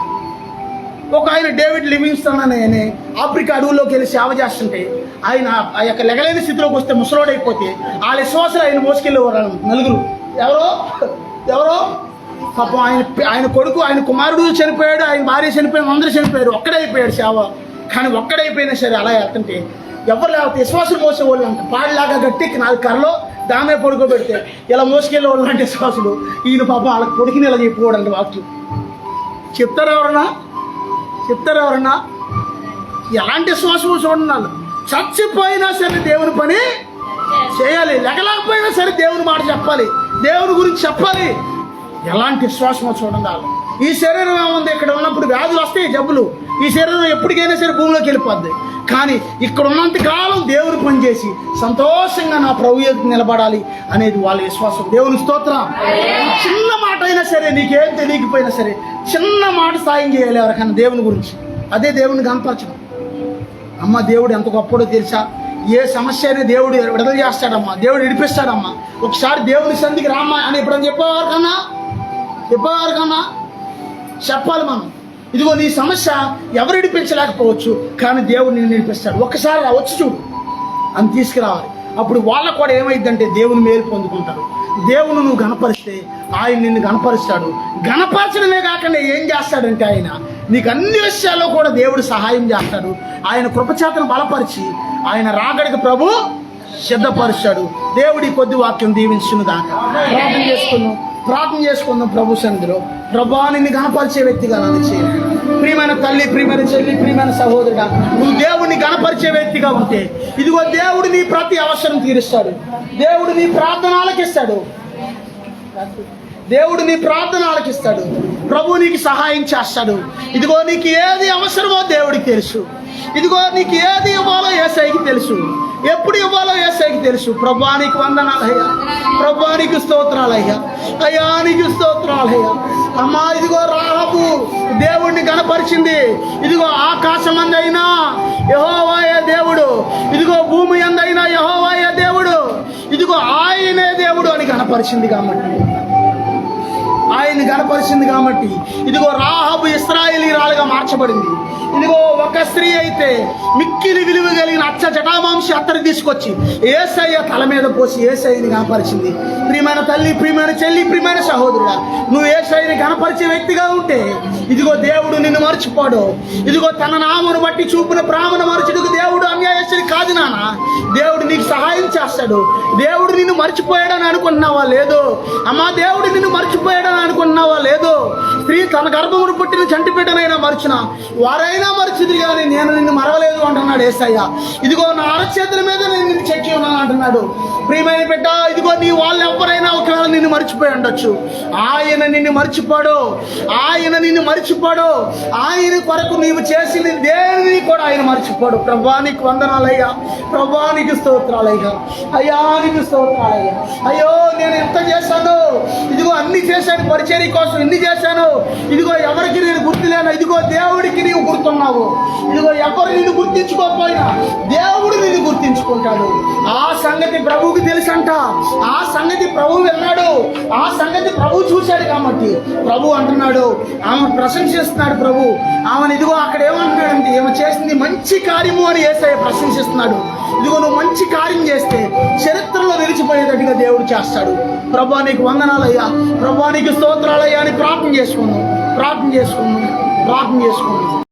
ఒక ఆయన డేవిడ్ లివింగ్స్టన్ అనే ఆఫ్రికా అడవుల్లోకి వెళ్ళి సేవ చేస్తుంటే ఆయన ఆ యొక్క లెగలేని స్థితిలోకి వస్తే ముసలోడైపోతే వాళ్ళ విశ్వాసాలు ఆయన మోసుకెళ్ళేవారు నలుగురు. ఎవరో పాపం ఆయన కొడుకు, ఆయన కుమారుడు చనిపోయాడు, ఆయన భార్య చనిపోయాడు, అందరూ చనిపోయారు, ఒక్కడే అయిపోయాడు సేవ. కానీ ఒక్కడైపోయినా సరే అలా వెళ్తుంటే ఎవరు లేకపోతే విశ్వాసం మోసేవాళ్ళు అంట. పాడిలాగా గట్టి 4 కర్రలో దామే పడుకోబెడితే ఇలా మోసుకెళ్ళే వాళ్ళు అంటే శ్వాసులు ఈయన పాప వాళ్ళకి పొడికిన ఇలా చెప్పుకోవడానికి వాక్యం చెప్తారా ఎవరన్నా ఎలాంటి శ్వాసము చూడండి వాళ్ళు చచ్చిపోయినా సరే దేవుని పని చేయాలి, లెగలేకపోయినా సరే దేవుని మాట చెప్పాలి, దేవుని గురించి చెప్పాలి. ఎలాంటి విశ్వాసమో చూడండి వాళ్ళు. ఈ శరీరం ఏముంది, ఇక్కడ ఉన్నప్పుడు వ్యాధులు వస్తాయి, జబ్బులు. ఈ శరీరం ఎప్పటికైనా సరే భూమిలోకి వెళ్ళిపోద్ది. కానీ ఇక్కడ ఉన్నంత కాలం దేవుని పని చేసి సంతోషంగా నా ప్రభు ఎదుట నిలబడాలి అనేది వాళ్ళ విశ్వాసం. దేవుని స్తోత్రం. చిన్న మాట అయినా సరే, నీకేం తెలియకపోయినా సరే చిన్న మాట సాయం చేయాలి ఎవరికైనా దేవుని గురించి. అదే దేవుని కనపరచడం. అమ్మ దేవుడు ఎంత గొప్పడో తెలుసా? ఏ సమస్య అయినా దేవుడు విడుదల చేస్తాడమ్మా, దేవుడు విడిపిస్తాడమ్మా. ఒకసారి దేవుని సంధికి రామ్మా అని ఎప్పుడని చెప్పేవారు కన్నా చెప్పాలి మనం. ఇదిగో నీ సమస్య ఎవరు విడిపించలేకపోవచ్చు, కానీ దేవుడు నిన్ను విడిపిస్తాడు. ఒక్కసారి వచ్చి చూడు అని తీసుకురావాలి. అప్పుడు వాళ్ళకు కూడా ఏమైందంటే దేవుని మేలు పొందుకుంటారు. దేవుని నువ్వు గణపరిస్తే ఆయన నిన్ను గణపరుస్తాడు. గణపరచడమే కాకుండా ఏం చేస్తాడంటే ఆయన నీకు అన్ని విషయాల్లో కూడా దేవుడు సహాయం చేస్తాడు. ఆయన కృపచేతను బలపరిచి ఆయన రాకడికి ప్రభు సిద్ధపరుస్తాడు. దేవుడి కొద్ది వాక్యం దీవించును దాకా ప్రార్థన చేసుకుందాం ప్రభు సన్నిధిలో. ప్రభువా నిన్ను గణపరిచే వ్యక్తిగా నన్ను చేయండి. ప్రియమైన తల్లి, ప్రియమైన చెల్లి, ప్రియమైన సహోదరుడా, నువ్వు దేవుడిని గణపరిచే వ్యక్తిగా ఉంటే ఇదిగో దేవుడు నీ ప్రతి అవసరం తీరుస్తాడు. దేవుడు నీ ప్రార్థన ఆలకిస్తాడు. ప్రభు నీకు సహాయం చేస్తాడు. ఇదిగో నీకు ఏది అవసరమో దేవుడికి తెలుసు. ఇదిగో నీకు ఏది ఇవ్వాలో యేసయ్యకి తెలుసు, ఎప్పుడు ఇవ్వాలో యేసయ్యకి తెలుసు. ప్రభువా నీకు వందనాలయ్యా, ప్రభువా నీకు స్తోత్రాలయ్యా, అయ్యా నీకు స్తోత్రాలయ్యా. అమ్మా ఇదిగో రాహబు దేవుడిని గణపరిచింది. ఇదిగో ఆకాశం అందైనా యెహోవాయే దేవుడు, ఇదిగో భూమి అందైనా యెహోవాయే దేవుడు, ఇదిగో ఆయనే దేవుడు అని గణపరిచింది కాబట్టి ఇదిగో రాహబు ఇశ్రాయేలీయురాలుగా మార్చబడింది. ఇదిగో ఒక స్త్రీ అయితే మిక్కిలి విలువ కలిగిన అచ్చ జటామాంసి అత్తరు తీసుకొచ్చి యేసయ్య తల మీద పోసి యేసయ్యని గణపరిచింది. ప్రియమైన తల్లి, ప్రియమైన చెల్లి, ప్రియమైన సహోదరుడా, నువ్వు యేసయ్యని గణపరిచే వ్యక్తిగా ఉంటే ఇదిగో దేవుడు నిన్ను మర్చిపోడు. ఇదిగో తన నామను బట్టి చూపిన బ్రాహ్మణ మరచుడికి దేవుడు అన్యాయస్తుడి కాదు నాన్న. దేవుడు నీకు సహాయం చేస్తాడు. దేవుడు నిన్ను మర్చిపోయాడని అనుకుంటున్నావా? లేదు అమ్మా, దేవుడు నిన్ను మర్చిపోయాడని అనుకుంటున్నావా? లేదు. స్త్రీ తన గర్భమును పుట్టిన చంటి బిడ్డనైనా మరచిన వారైనా మరచిది, కానీ నేను నిన్ను మరవలేదు అంటున్నాడు యేసయ్య. ఇదిగో నా అరచేతుల మీద నేను నిన్ను చెక్కి ఉన్నాను అంటున్నాడు. ప్రియమైన బిడ్డ, ఇదిగో నీ వాళ్ళు ఎవరైనా ఒకవేళ నిన్ను మర్చిపోయి ఉండొచ్చు, ఆయన నిన్ను మర్చిపోడు. ఆయన కొరకు నీవు చేసింది దేనిని కూడా ఆయన మర్చిపోడు. ప్రభువా నీకు వందనాలయ్యా, ప్రభువా నీకు స్తోత్రాలయ్యా, అయ్యా నీకు స్తోత్రాలయ్యా. అయ్యో నేను ఎంత చేశాను, ఇదిగో అన్ని చేశాను, పరిచర్య కోసం ఎన్ని చేశాను. ఇదిగో ఎవరికి నేను గుర్తులేను, ఇదిగో దేవుడికి నీవు గుర్తున్నావు. ఇదిగో ఎవరు నిన్ను గుర్తించుకోకపోయినా దేవుడు నిన్ను గుర్తించుకుంటాడు. ఆ సంగతి ప్రభువుకి తెలుసంట. ఆ సంగతి ప్రభువు విన్నాడు. ఆ సంగతి ప్రభువు చూశాడు. కాబట్టి ప్రభు అంటున్నాడు, ఆమె ప్రశంసిస్తున్నాడు ప్రభు. ఆమెను ఇదిగో అక్కడ ఏమంటున్నాడంటే ఈమె చేసింది మంచి కార్యము అని యేసయ్య ప్రశంసిస్తున్నాడు. ఇదిగో నువ్వు మంచి కార్యం చేస్తే చరిత్రలో నిలిచిపోయేటట్టుగా దేవుడు చేస్తాడు. ప్రభువా నీకు వందనాలయ్యా, ప్రభువా నీకు స్తోత్రాలయ్యా అని ప్రార్థన చేసుకున్నాం.